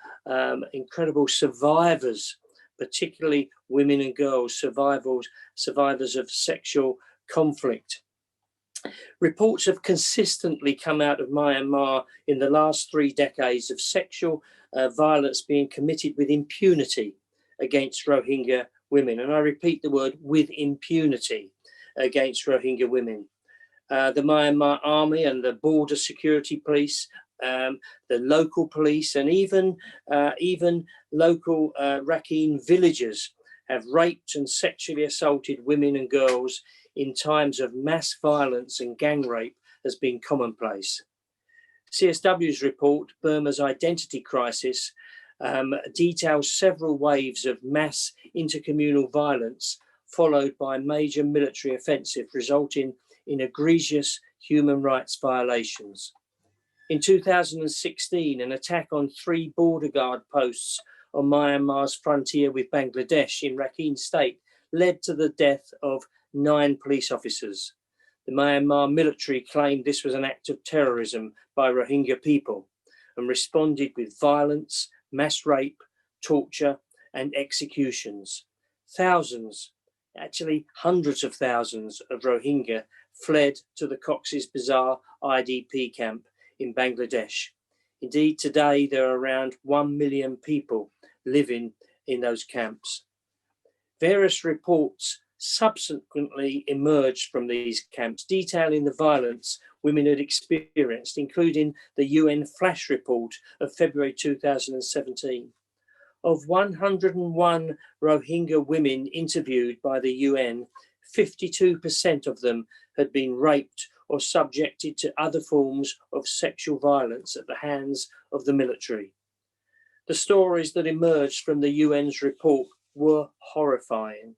Speaker 6: incredible survivors, particularly women and girls, survivors of sexual conflict. Reports have consistently come out of Myanmar in the last 3 decades of sexual violence being committed with impunity against Rohingya women. And I repeat the word, with impunity against Rohingya women. The Myanmar army and the border security police, the local police, and even local Rakhine villagers have raped and sexually assaulted women and girls in times of mass violence, and gang rape has been commonplace. CSW's report, Burma's Identity Crisis, details several waves of mass intercommunal violence followed by major military offensive resulting in egregious human rights violations. In 2016, an attack on 3 border guard posts on Myanmar's frontier with Bangladesh in Rakhine state led to the death of 9 police officers. The Myanmar military claimed this was an act of terrorism by Rohingya people and responded with violence, mass rape, torture, and executions. Thousands, actually hundreds of thousands of Rohingya fled to the Cox's Bazar IDP camp in Bangladesh. Indeed, today there are around 1 million people living in those camps. Various reports subsequently emerged from these camps detailing the violence women had experienced, including the UN flash report of February 2017. Of 101 Rohingya women interviewed by the UN, 52% of them had been raped or subjected to other forms of sexual violence at the hands of the military. The stories that emerged from the UN's report were horrifying.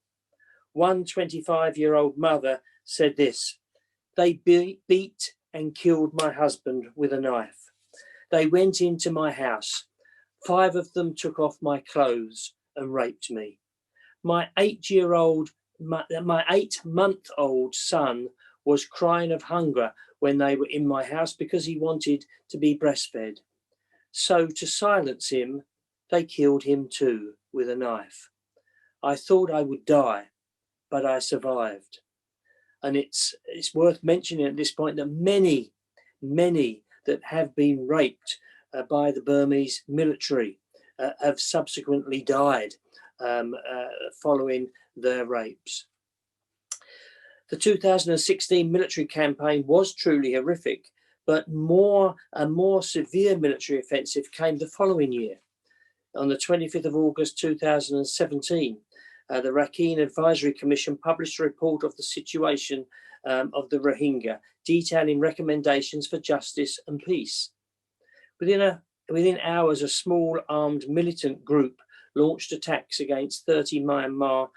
Speaker 6: One 25-year-old mother said this: "They beat and killed my husband with a knife. They went into my house. 5 of them took off my clothes and raped me. My 8-month-old son was crying of hunger when they were in my house because he wanted to be breastfed. So to silence him, they killed him too with a knife. I thought I would die, but I survived. And it's worth mentioning at this point that many that have been raped by the Burmese military have subsequently died following their rapes. The 2016 military campaign was truly horrific, but a more severe military offensive came the following year. On the 25th of August 2017, the Rakhine Advisory Commission published a report of the situation of the Rohingya, detailing recommendations for justice and peace. Within hours, a small armed militant group launched attacks against 30 Myanmar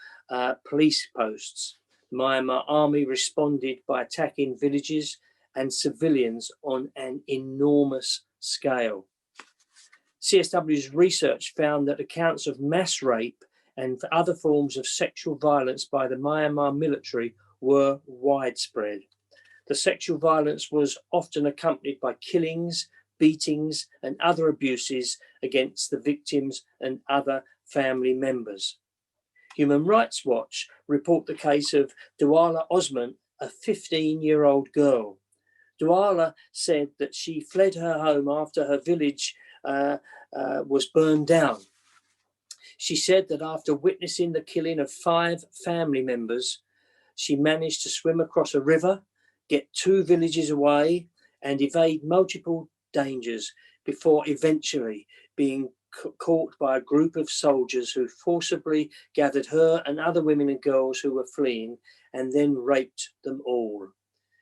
Speaker 6: police posts. The Myanmar army responded by attacking villages and civilians on an enormous scale. CSW's research found that accounts of mass rape and other forms of sexual violence by the Myanmar military were widespread. The sexual violence was often accompanied by killings, beatings, and other abuses against the victims and other family members. Human Rights Watch report the case of Duala Osman, a 15-year-old girl. Duala said that she fled her home after her village was burned down. She said that after witnessing the killing of 5 family members, she managed to swim across a river, get 2 villages away, and evade multiple dangers before eventually being caught by a group of soldiers who forcibly gathered her and other women and girls who were fleeing and then raped them all.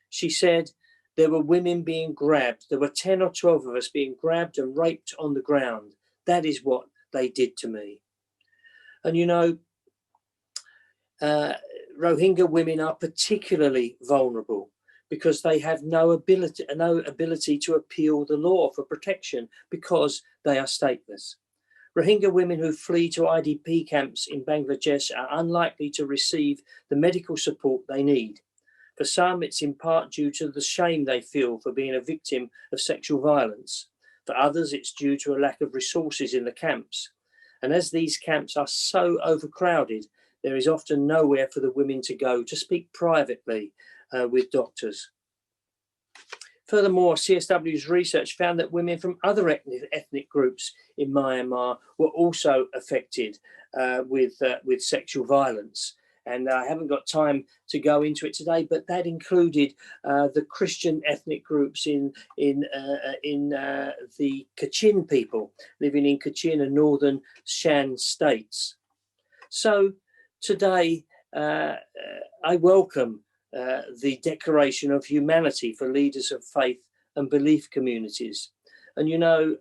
Speaker 6: She said, there were women being grabbed. There were 10 or 12 of us being grabbed and raped on the ground. That is what they did to me. And you know, Rohingya women are particularly vulnerable because they have no ability to appeal the law for protection because they are stateless. Rohingya women who flee to IDP camps in Bangladesh are unlikely to receive the medical support they need. For some, it's in part due to the shame they feel for being a victim of sexual violence. For others, it's due to a lack of resources in the camps. And as these camps are so overcrowded, there is often nowhere for the women to go to speak privately with doctors. Furthermore, CSW's research found that women from other ethnic groups in Myanmar were also affected with sexual violence. And I haven't got time to go into it today, but that included the Christian ethnic groups in the Kachin people living in Kachin and northern Shan states. So today, I welcome the Declaration of Humanity for leaders of faith and belief communities. And you know,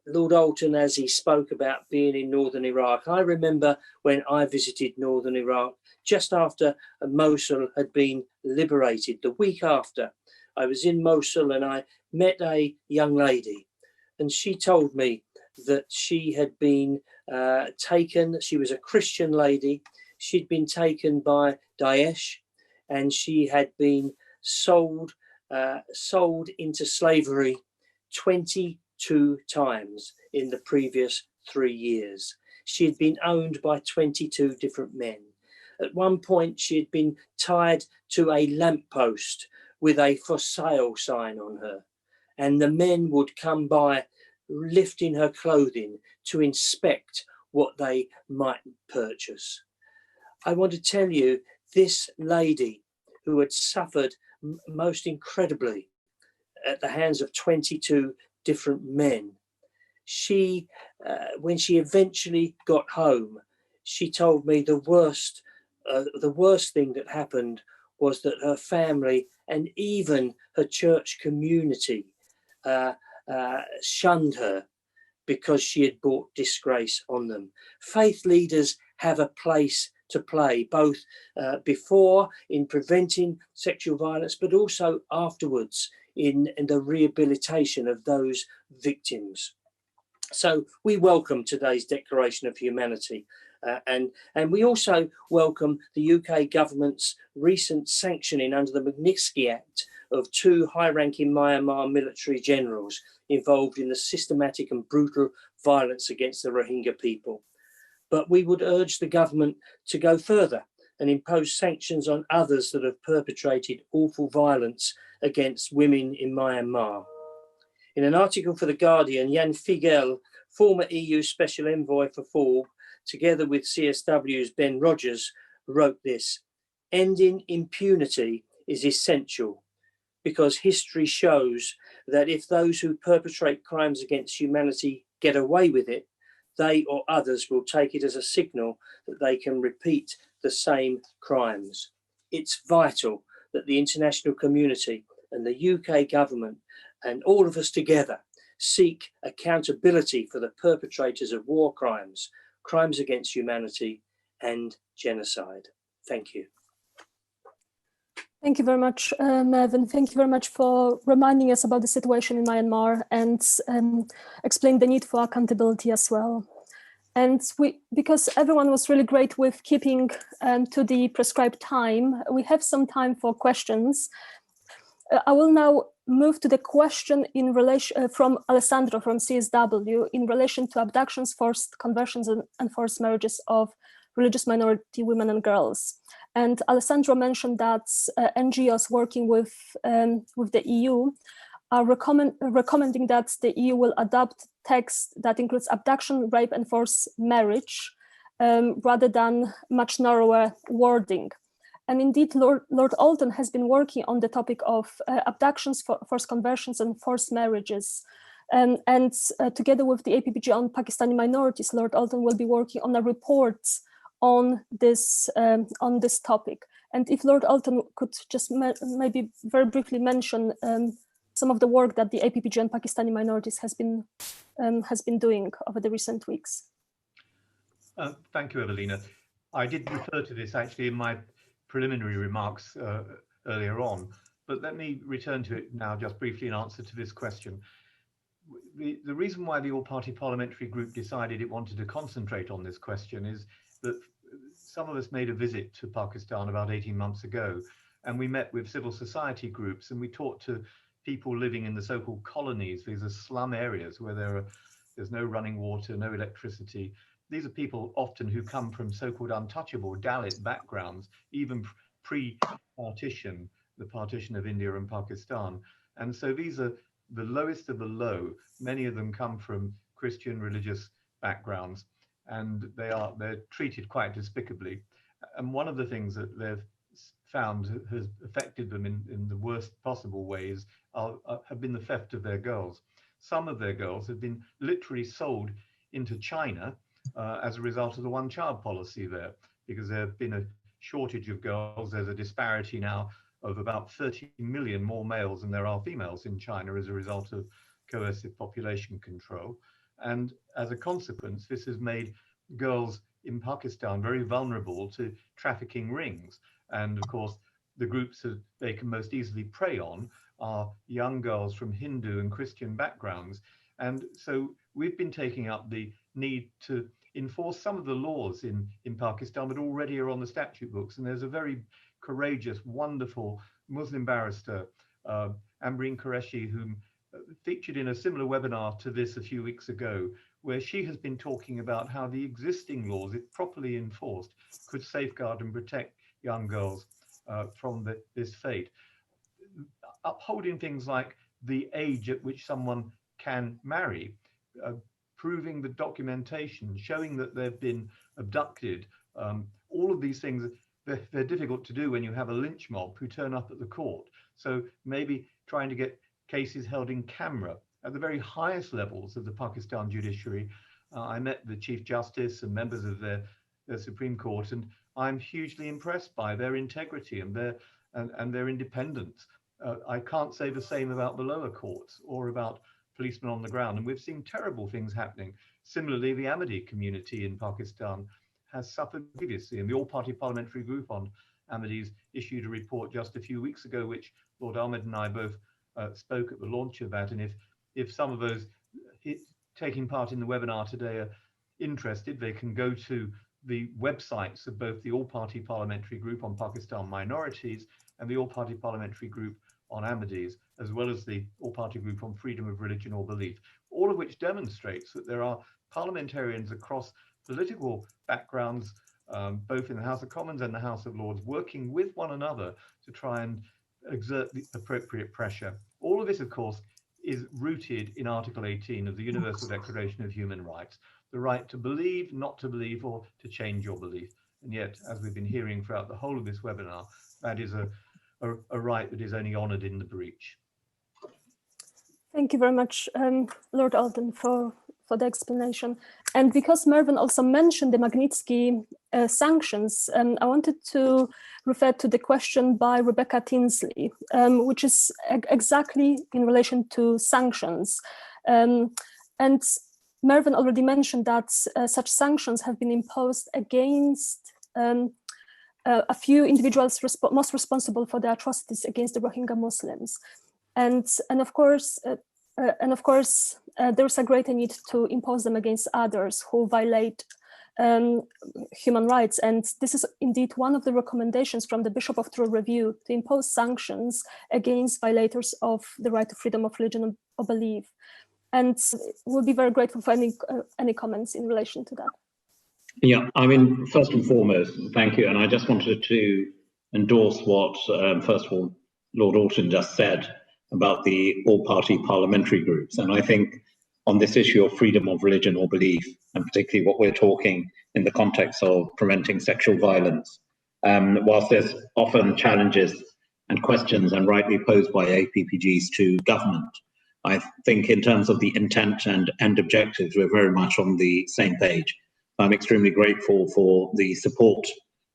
Speaker 6: Lord Alton, as he spoke about being in northern Iraq, I remember when I visited northern Iraq just after Mosul had been liberated. The week after, I was in Mosul and I met a young lady, and she told me that she had been taken. She was a Christian lady. She'd been taken by Daesh, and she had been sold into slavery 22 times in the previous 3 years. She had been owned by 22 different men. At one point, she had been tied to a lamppost with a for sale sign on her, and the men would come by lifting her clothing to inspect what they might purchase. I want to tell you, this lady who had suffered most incredibly at the hands of 22 different men, she, when she eventually got home, she told me the worst thing that happened was that her family and even her church community shunned her because she had brought disgrace on them. Faith leaders have a place to play, both before in preventing sexual violence, but also afterwards in the rehabilitation of those victims. So we welcome today's Declaration of Humanity, and we also welcome the UK government's recent sanctioning under the Magnitsky Act of 2 high-ranking Myanmar military generals involved in the systematic and brutal violence against the Rohingya people. But we would urge the government to go further and impose sanctions on others that have perpetrated awful violence against women in Myanmar. In an article for The Guardian, Jan Figel, former EU Special Envoy for FoRB, together with CSW's Ben Rogers, wrote this: "Ending impunity is essential because history shows that if those who perpetrate crimes against humanity get away with it, they or others will take it as a signal that they can repeat the same crimes. It's vital that the international community and the UK government and all of us together seek accountability for the perpetrators of war crimes, crimes against humanity and genocide." Thank you.
Speaker 1: Thank you very much, Mervyn. Thank you very much for reminding us about the situation in Myanmar and explaining the need for accountability as well. And because everyone was really great with keeping to the prescribed time, we have some time for questions. I will now move to the question in relation from Alessandro from CSW in relation to abductions, forced conversions, and forced marriages of religious minority women and girls. And Alessandro mentioned that NGOs working with the EU are recommending that the EU will adopt text that includes abduction, rape, and forced marriage rather than much narrower wording. And indeed, Lord Alton has been working on the topic of abductions, forced conversions, and forced marriages. And together with the APPG on Pakistani minorities, Lord Alton will be working on a report on this topic. And if Lord Alton could just maybe very briefly mention some of the work that the APPG on Pakistani minorities has been doing over the recent weeks.
Speaker 5: Thank you, Evelina. I did refer to this actually in my preliminary remarks earlier on, but let me return to it now just briefly in answer to this question. The reason why the All-Party Parliamentary Group decided it wanted to concentrate on this question is that some of us made a visit to Pakistan about 18 months ago, and we met with civil society groups and we talked to people living in the so-called colonies. These are slum areas where there's no running water, no electricity. These are people often who come from so-called untouchable Dalit backgrounds, even pre-partition, the partition of India and Pakistan. And so these are the lowest of the low. Many of them come from Christian religious backgrounds, and they're treated quite despicably. And one of the things that they've found has affected them in the worst possible ways have been the theft of their girls. Some of their girls have been literally sold into China as a result of the one-child policy there, because there have been a shortage of girls. There's a disparity now of about 30 million more males than there are females in China as a result of coercive population control. And as a consequence, this has made girls in Pakistan very vulnerable to trafficking rings. And of course, the groups that they can most easily prey on are young girls from Hindu and Christian backgrounds. And so we've been taking up the need to enforce some of the laws in Pakistan that already are on the statute books. And there's a very courageous, wonderful Muslim barrister, Ambreen Qureshi, whom featured in a similar webinar to this a few weeks ago, where she has been talking about how the existing laws, if properly enforced, could safeguard and protect young girls from this fate. Upholding things like the age at which someone can marry, proving the documentation, showing that they've been abducted, all of these things, they're difficult to do when you have a lynch mob who turn up at the court. So maybe trying to get cases held in camera at the very highest levels of the Pakistan judiciary. I met the Chief Justice and members of their Supreme Court, and I'm hugely impressed by their integrity and their independence. I can't say the same about the lower courts or about policemen on the ground, and we've seen terrible things happening. Similarly, the Ahmadi community in Pakistan has suffered grievously, and the All-Party Parliamentary Group on Ahmadis issued a report just a few weeks ago, which Lord Ahmed and I both spoke at the launch of that. And if some of those taking part in the webinar today are interested, they can go to the websites of both the All-Party Parliamentary Group on Pakistan Minorities and the All-Party Parliamentary Group on Ahmadis, as well as the All-Party Group on Freedom of Religion or Belief, all of which demonstrates that there are parliamentarians across political backgrounds, both in the House of Commons and the House of Lords, working with one another to try and exert the appropriate pressure. All of this, of course, is rooted in Article 18 of the Universal Declaration of Human Rights, the right to believe, not to believe, or to change your belief. And yet, as we've been hearing throughout the whole of this webinar, that is a right that is only honoured in the breach.
Speaker 1: Thank you very much, Lord Alden, for the explanation. And because Mervyn also mentioned the Magnitsky sanctions, I wanted to refer to the question by Rebecca Tinsley, which is exactly in relation to sanctions. And Mervyn already mentioned that such sanctions have been imposed against a few individuals most responsible for the atrocities against the Rohingya Muslims. And of course, there's a greater need to impose them against others who violate human rights. And this is indeed one of the recommendations from the Bishop of True Review, to impose sanctions against violators of the right to freedom of religion or belief. And we'll be very grateful for any comments in relation to that.
Speaker 2: Yeah, I mean, first and foremost, thank you. And I just wanted to endorse what, first of all, Lord Alton just said about the all-party parliamentary groups. And I think on this issue of freedom of religion or belief, and particularly what we're talking in the context of preventing sexual violence, whilst there's often challenges and questions, and rightly posed by APPGs to government, I think in terms of the intent and end objectives, we're very much on the same page. I'm extremely grateful for the support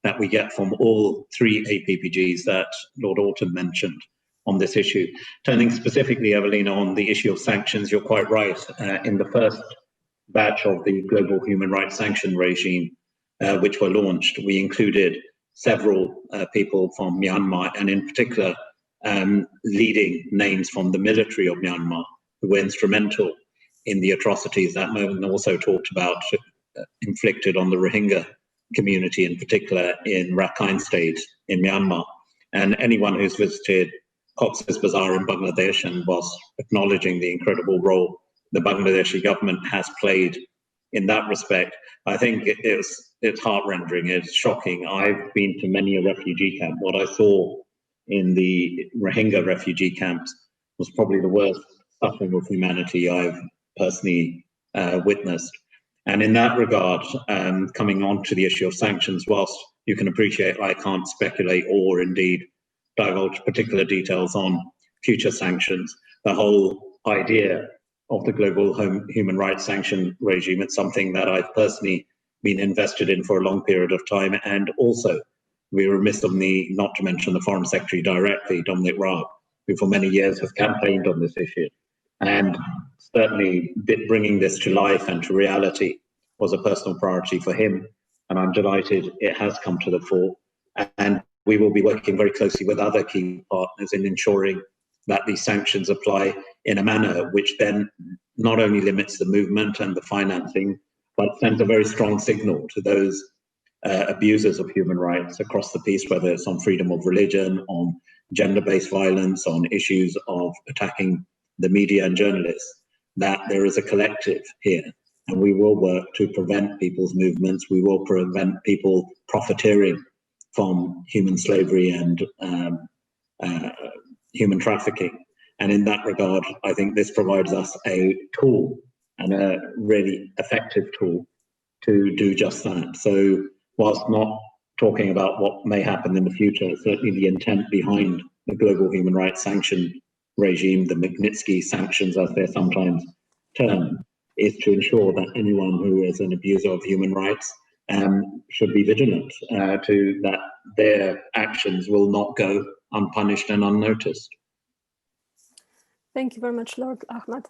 Speaker 2: that we get from all three APPGs that Lord Alton mentioned on this issue. Turning specifically, Evelina, on the issue of sanctions, you're quite right. In the first batch of the global human rights sanction regime, which were launched, we included several people from Myanmar, and in particular, leading names from the military of Myanmar, who were instrumental in the atrocities that Mervyn also talked about, inflicted on the Rohingya community, in particular in Rakhine State in Myanmar. And anyone who's visited Cox's Bazar in Bangladesh and was acknowledging the incredible role the Bangladeshi government has played in that respect, I think it's heart-rending, it's shocking. I've been to many a refugee camp. What I saw in the Rohingya refugee camps was probably the worst suffering of humanity I've personally witnessed. And in that regard, coming on to the issue of sanctions, whilst you can appreciate I can't speculate or indeed divulge particular details on future sanctions, the whole idea of the global human rights sanction regime, it's something that I've personally been invested in for a long period of time. And also, we're remiss of me not to mention the Foreign Secretary directly, Dominic Raab, who for many years has campaigned on this issue. And certainly bringing this to life and to reality was a personal priority for him. And I'm delighted it has come to the fore. And we will be working very closely with other key partners in ensuring that these sanctions apply in a manner which then not only limits the movement and the financing, but sends a very strong signal to those abusers of human rights across the piece, whether it's on freedom of religion, on gender-based violence, on issues of attacking the media and journalists, that there is a collective here. And we will work to prevent people's movements. We will prevent people profiteering from human slavery and human trafficking. And in that regard, I think this provides us a tool, and a really effective tool, to do just that. So whilst not talking about what may happen in the future, certainly the intent behind the global human rights sanction regime, the Magnitsky sanctions as they're sometimes termed, is to ensure that anyone who is an abuser of human rights should be vigilant to that their actions will not go unpunished and unnoticed.
Speaker 1: Thank you very much, Lord Ahmad.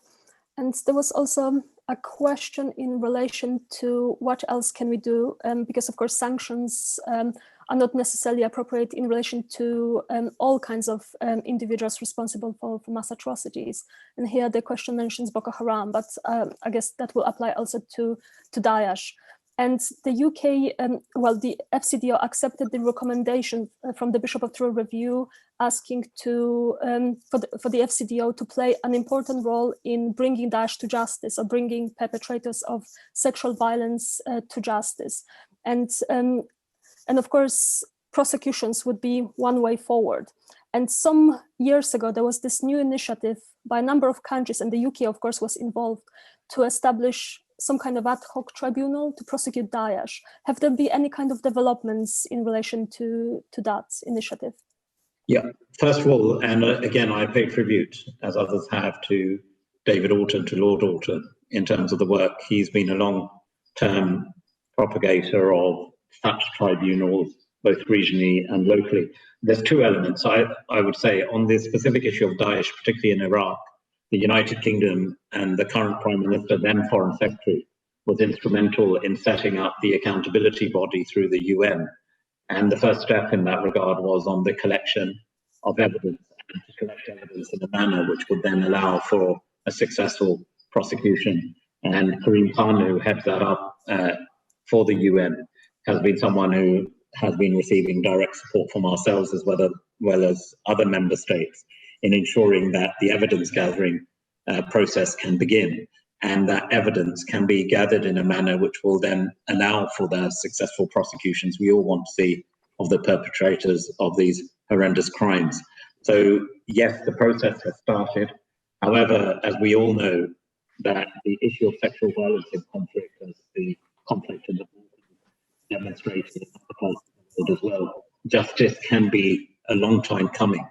Speaker 1: And there was also a question in relation to what else can we do, because of course sanctions are not necessarily appropriate in relation to all kinds of individuals responsible for mass atrocities. And here the question mentions Boko Haram, but I guess that will apply also to Daesh. And the UK, well, the FCDO accepted the recommendation from the Bishop of Truro Review, asking to for the FCDO to play an important role in bringing Daesh to justice, or bringing perpetrators of sexual violence to justice. And of course, prosecutions would be one way forward. And some years ago, there was this new initiative by a number of countries, and the UK, of course, was involved, to establish some kind of ad hoc tribunal to prosecute Daesh. Have there been any kind of developments in relation to that initiative?
Speaker 2: Yeah, first of all, and again, I pay tribute, as others have, to David Alton, to Lord Alton, in terms of the work. He's been a long-term propagator of such tribunals, both regionally and locally. There's two elements, I would say, on this specific issue of Daesh, particularly in Iraq. The United Kingdom and the current Prime Minister, then Foreign Secretary, was instrumental in setting up the accountability body through the UN. And the first step in that regard was on the collection of evidence, and to collect evidence in a manner which would then allow for a successful prosecution. And Karim Khan, who heads that up for the UN, has been someone who has been receiving direct support from ourselves as well as other member states in ensuring that the evidence gathering process can begin, and that evidence can be gathered in a manner which will then allow for the successful prosecutions we all want to see of the perpetrators of these horrendous crimes. So yes, the process has started. However, as we all know, that the issue of sexual violence in conflict, as the conflict in the Balkans demonstrated in other parts of the world as well, justice can be a long time coming.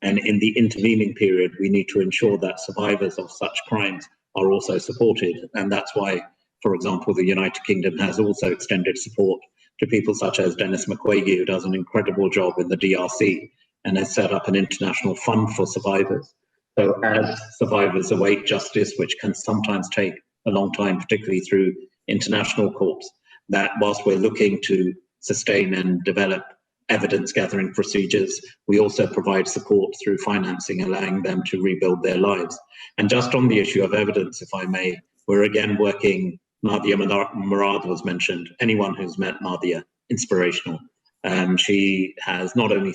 Speaker 2: And in the intervening period, we need to ensure that survivors of such crimes are also supported. And that's why, for example, the United Kingdom has also extended support to people such as Dennis Mukwege, who does an incredible job in the DRC and has set up an international fund for survivors. So as survivors await justice, which can sometimes take a long time, particularly through international courts, that whilst we're looking to sustain and develop evidence gathering procedures, we also provide support through financing, allowing them to rebuild their lives. And just on the issue of evidence, if I may, we're again working, Nadia Murad was mentioned. Anyone who's met Nadia, inspirational. She has not only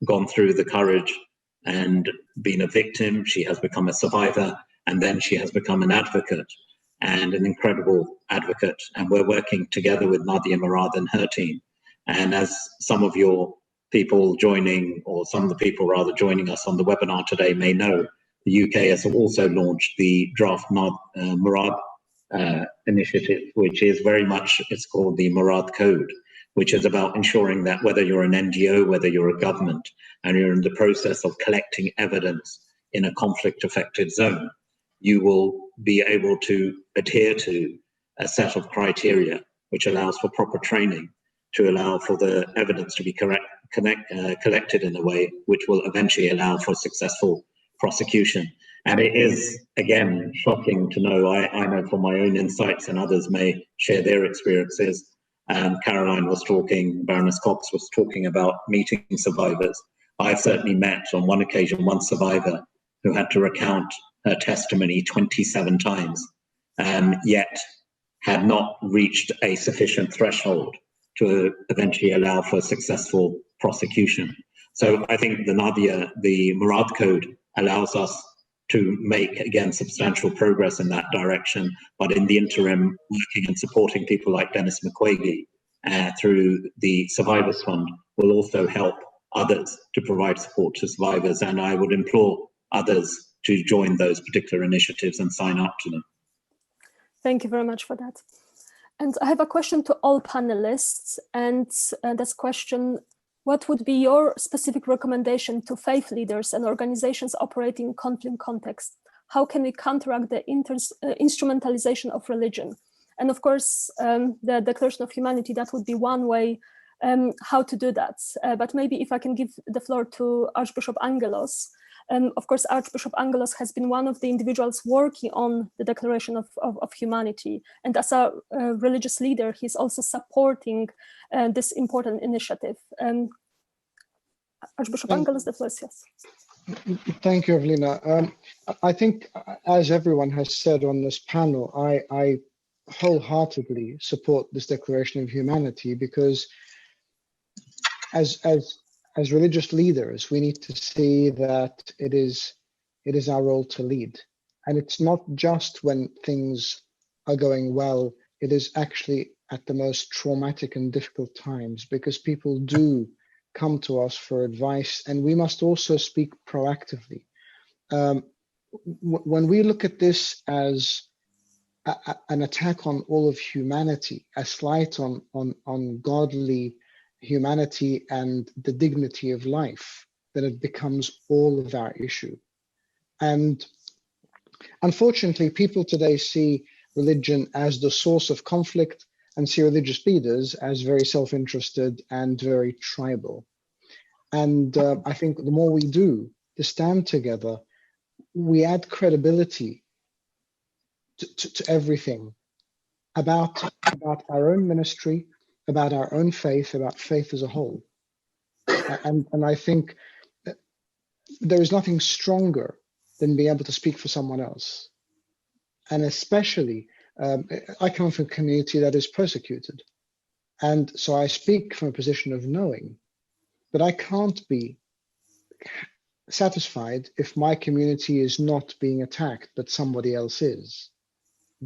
Speaker 2: gone through the courage and been a victim, she has become a survivor, and then she has become an advocate, and an incredible advocate. And we're working together with Nadia Murad and her team. And as some of your people joining, or some of the people rather joining us on the webinar today may know, the UK has also launched the Draft Murad initiative, which is very much, it's called the Murad Code, which is about ensuring that whether you're an NGO, whether you're a government, and you're in the process of collecting evidence in a conflict-affected zone, you will be able to adhere to a set of criteria which allows for proper training, to allow for the evidence to be collected in a way which will eventually allow for successful prosecution. And it is, again, shocking to know, I know from my own insights, and others may share their experiences. Caroline was talking, Baroness Cox was talking about meeting survivors. I've certainly met on one occasion one survivor who had to recount her testimony 27 times, yet had not reached a sufficient threshold to eventually allow for successful prosecution. So I think the Murad Code allows us to make, again, substantial progress in that direction, but in the interim, working and supporting people like Dennis Mukwege through the Survivors Fund will also help others to provide support to survivors. And I would implore others to join those particular initiatives and sign up to them.
Speaker 1: Thank you very much for that. And I have a question to all panelists, and this question: what would be your specific recommendation to faith leaders and organizations operating in conflict context? How can we counteract the instrumentalization of religion? And of course, the Declaration of Humanity, that would be one way how to do that. But maybe if I can give the floor to Archbishop Angelos. Of course, Archbishop Angelos has been one of the individuals working on the Declaration of Humanity. And as a religious leader, he's also supporting this important initiative. Archbishop Angelos, the floor is yours.
Speaker 3: Thank you, Evelina. I think, as everyone has said on this panel, I wholeheartedly support this Declaration of Humanity, because as religious leaders, we need to see that it is our role to lead. And it's not just when things are going well, it is actually at the most traumatic and difficult times, because people do come to us for advice, and we must also speak proactively. When we look at this as an attack on all of humanity, a slight on godly humanity and the dignity of life, then it becomes all of our issue. And unfortunately, people today see religion as the source of conflict and see religious leaders as very self-interested and very tribal. And I think the more we do to stand together, we add credibility to everything about our own ministry, about our own faith, about faith as a whole. And I think there is nothing stronger than being able to speak for someone else. And especially, I come from a community that is persecuted. And so I speak from a position of knowing, but I can't be satisfied if my community is not being attacked, but somebody else is,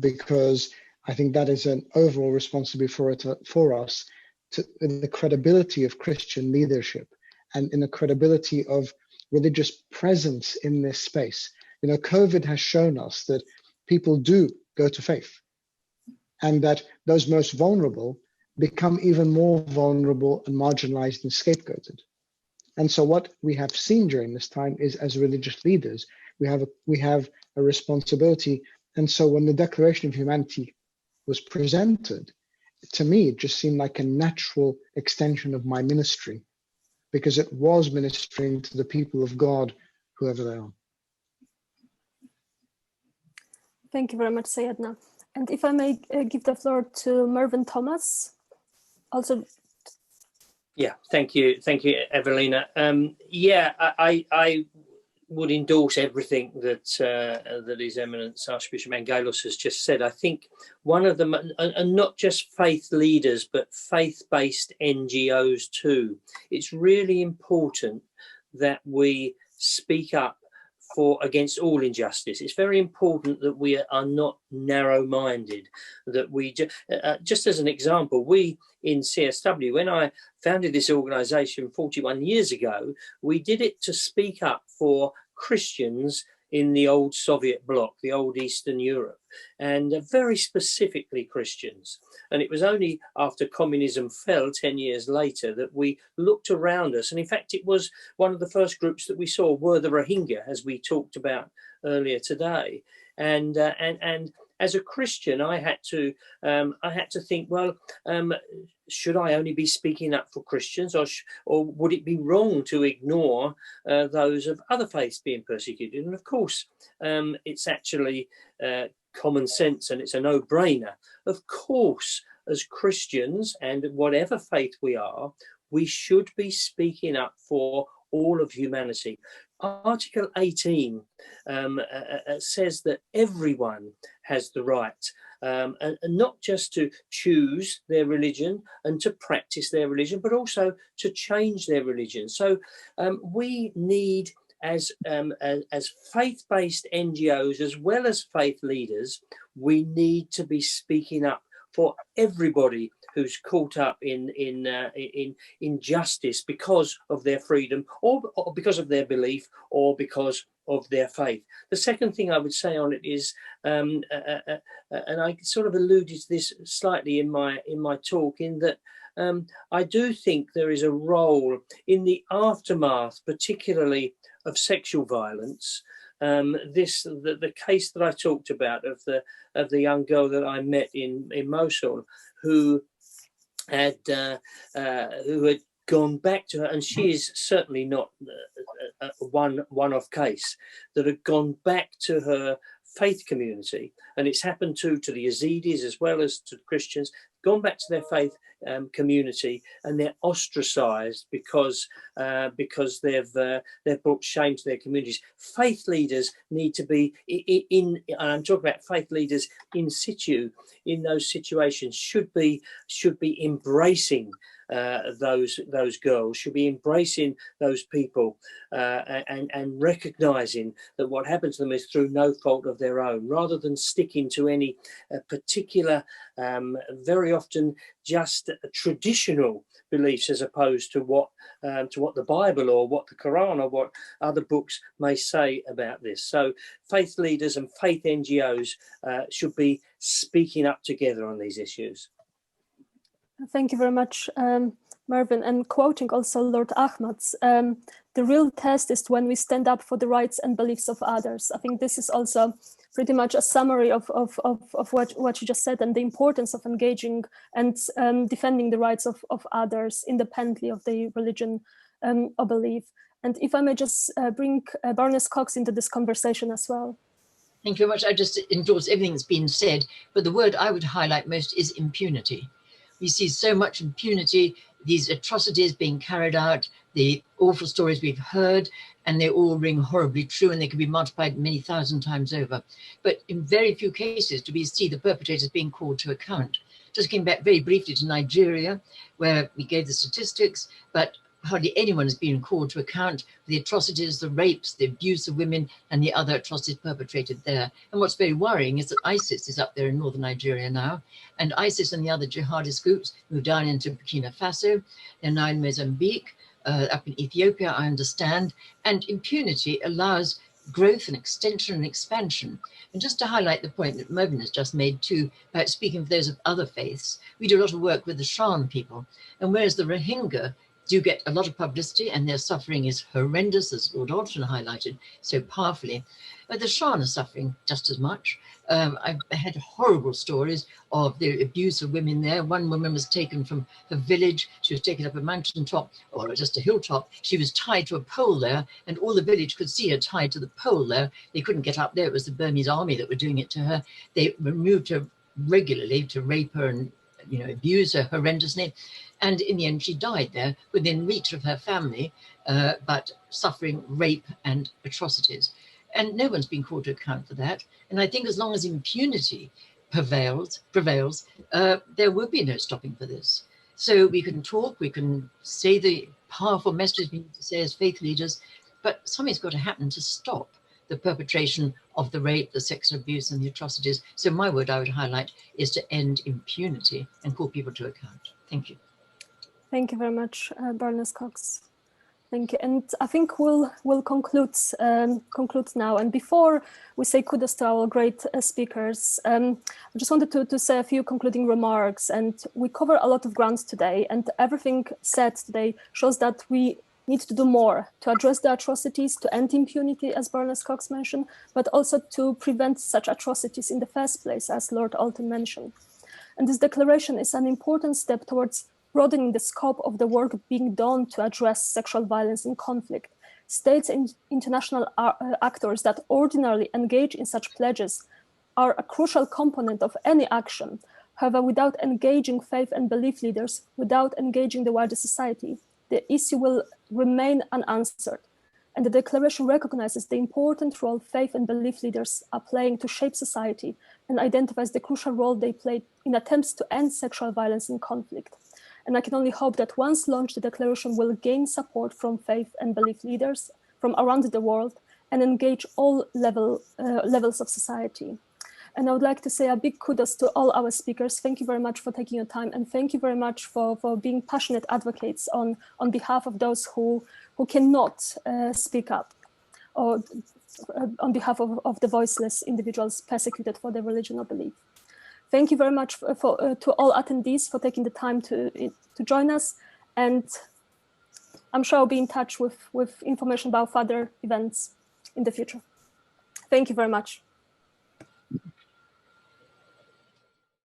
Speaker 3: because I think that is an overall responsibility for us to in the credibility of Christian leadership and in the credibility of religious presence in this space. You know, COVID has shown us that people do go to faith, and that those most vulnerable become even more vulnerable and marginalized and scapegoated. And so what we have seen during this time is, as religious leaders, we have a responsibility. And so when the Declaration of Humanity was presented, to me, it just seemed like a natural extension of my ministry, because it was ministering to the people of God, whoever they are.
Speaker 1: Thank you very much, Sayedna. And if I may give the floor to Mervyn Thomas, also.
Speaker 6: Yeah, thank you, Evelina. Yeah, I would endorse everything that His Eminence Archbishop Angelos has just said. I think one of them, and not just faith leaders, but faith-based NGOs too. It's really important that we speak up against all injustice. It's very important that we are not narrow-minded, that we just as an example, we in CSW, when I founded this organization 41 years ago, we did it to speak up for Christians in the old Soviet bloc, the old Eastern Europe, and very specifically Christians. And it was only after communism fell 10 years later that we looked around us. And in fact, it was one of the first groups that we saw were the Rohingya, as we talked about earlier today. And as a Christian, I had to think, well, should I only be speaking up for Christians, or would it be wrong to ignore those of other faiths being persecuted? And of course, it's actually common sense, and it's a no-brainer. Of course, as Christians and whatever faith we are, we should be speaking up for all of humanity. Article 18 says that everyone has the right, and not just to choose their religion and to practice their religion, but also to change their religion. So we need, as faith-based NGOs, as well as faith leaders, we need to be speaking up for everybody who's caught up in injustice because of their freedom, or because of their belief, or because of their faith. The second thing I would say on it is, and I sort of alluded to this slightly in my talk, in that I do think there is a role in the aftermath, particularly of sexual violence. The case that I talked about of the young girl that I met in Mosul, who who had gone back to her, and she is certainly not a one-off case, that had gone back to her faith community, and it's happened to the Yazidis as well as to Christians, gone back to their faith community, and they're ostracized because they've brought shame to their communities. Faith leaders need to be in I'm talking about faith leaders in situ in those situations, should be embracing those girls, should be embracing those people, and recognizing that what happened to them is through no fault of their own, rather than sticking to any particular, very often just traditional beliefs, as opposed to what the Bible or what the Quran or what other books may say about this. So faith leaders and faith NGOs should be speaking up together on these issues.
Speaker 1: Thank you very much, Mervyn. And quoting also Lord Ahmad's, the real test is when we stand up for the rights and beliefs of others. I think this is also pretty much a summary of what you just said, and the importance of engaging and defending the rights of others independently of their religion or belief. And if I may just bring Baroness Cox into this conversation as well.
Speaker 4: Thank you very much. I just endorse everything that's been said, but the word I would highlight most is impunity. We see so much impunity, these atrocities being carried out, the awful stories we've heard, and they all ring horribly true, and they can be multiplied many thousand times over. But in very few cases do we see the perpetrators being called to account. Just came back very briefly to Nigeria, where we gave the statistics, but hardly anyone has been called to account for the atrocities, the rapes, the abuse of women, and the other atrocities perpetrated there. And what's very worrying is that ISIS is up there in northern Nigeria now, and ISIS and the other jihadist groups moved down into Burkina Faso. They're now in Mozambique, up in Ethiopia, I understand, and impunity allows growth and extension and expansion. And just to highlight the point that Mervyn has just made too, about speaking for those of other faiths, we do a lot of work with the Shan people, and whereas the Rohingya do get a lot of publicity and their suffering is horrendous, as Lord Alton highlighted so powerfully, but the Shan are suffering just as much. I've had horrible stories of the abuse of women there. One woman was taken from her village. She was taken up a mountaintop or just a hilltop. She was tied to a pole there, and all the village could see her tied to the pole there. They couldn't get up there. It was the Burmese army that were doing it to her. They removed her regularly to rape her and abuse her horrendously. And in the end, she died there within reach of her family, but suffering rape and atrocities. And no one's been called to account for that. And I think as long as impunity prevails, there will be no stopping for this. So we can talk, we can say the powerful messages we need to say as faith leaders, but something's got to happen to stop the perpetration of the rape, the sexual abuse, and the atrocities. So my word I would highlight is to end impunity and call people to account. Thank you.
Speaker 1: Thank you very much, Baroness Cox. Thank you. And I think we'll conclude now. And before we say kudos to our great speakers, I just wanted to say a few concluding remarks. And we cover a lot of ground today, and everything said today shows that we need to do more to address the atrocities, to end impunity, as Baroness Cox mentioned, but also to prevent such atrocities in the first place, as Lord Alton mentioned. And this declaration is an important step towards broadening the scope of the work being done to address sexual violence in conflict. States and international actors that ordinarily engage in such pledges are a crucial component of any action. However, without engaging faith and belief leaders, without engaging the wider society, the issue will remain unanswered. And the declaration recognizes the important role faith and belief leaders are playing to shape society and identifies the crucial role they play in attempts to end sexual violence in conflict. And I can only hope that once launched, the declaration will gain support from faith and belief leaders from around the world and engage all levels of society. And I would like to say a big kudos to all our speakers. Thank you very much for taking your time, and thank you very much for being passionate advocates on behalf of those who cannot speak up, or on behalf of the voiceless individuals persecuted for their religion or belief. Thank you very much to all attendees for taking the time to join us, and I'm sure I'll be in touch with information about further events in the future. Thank you very much.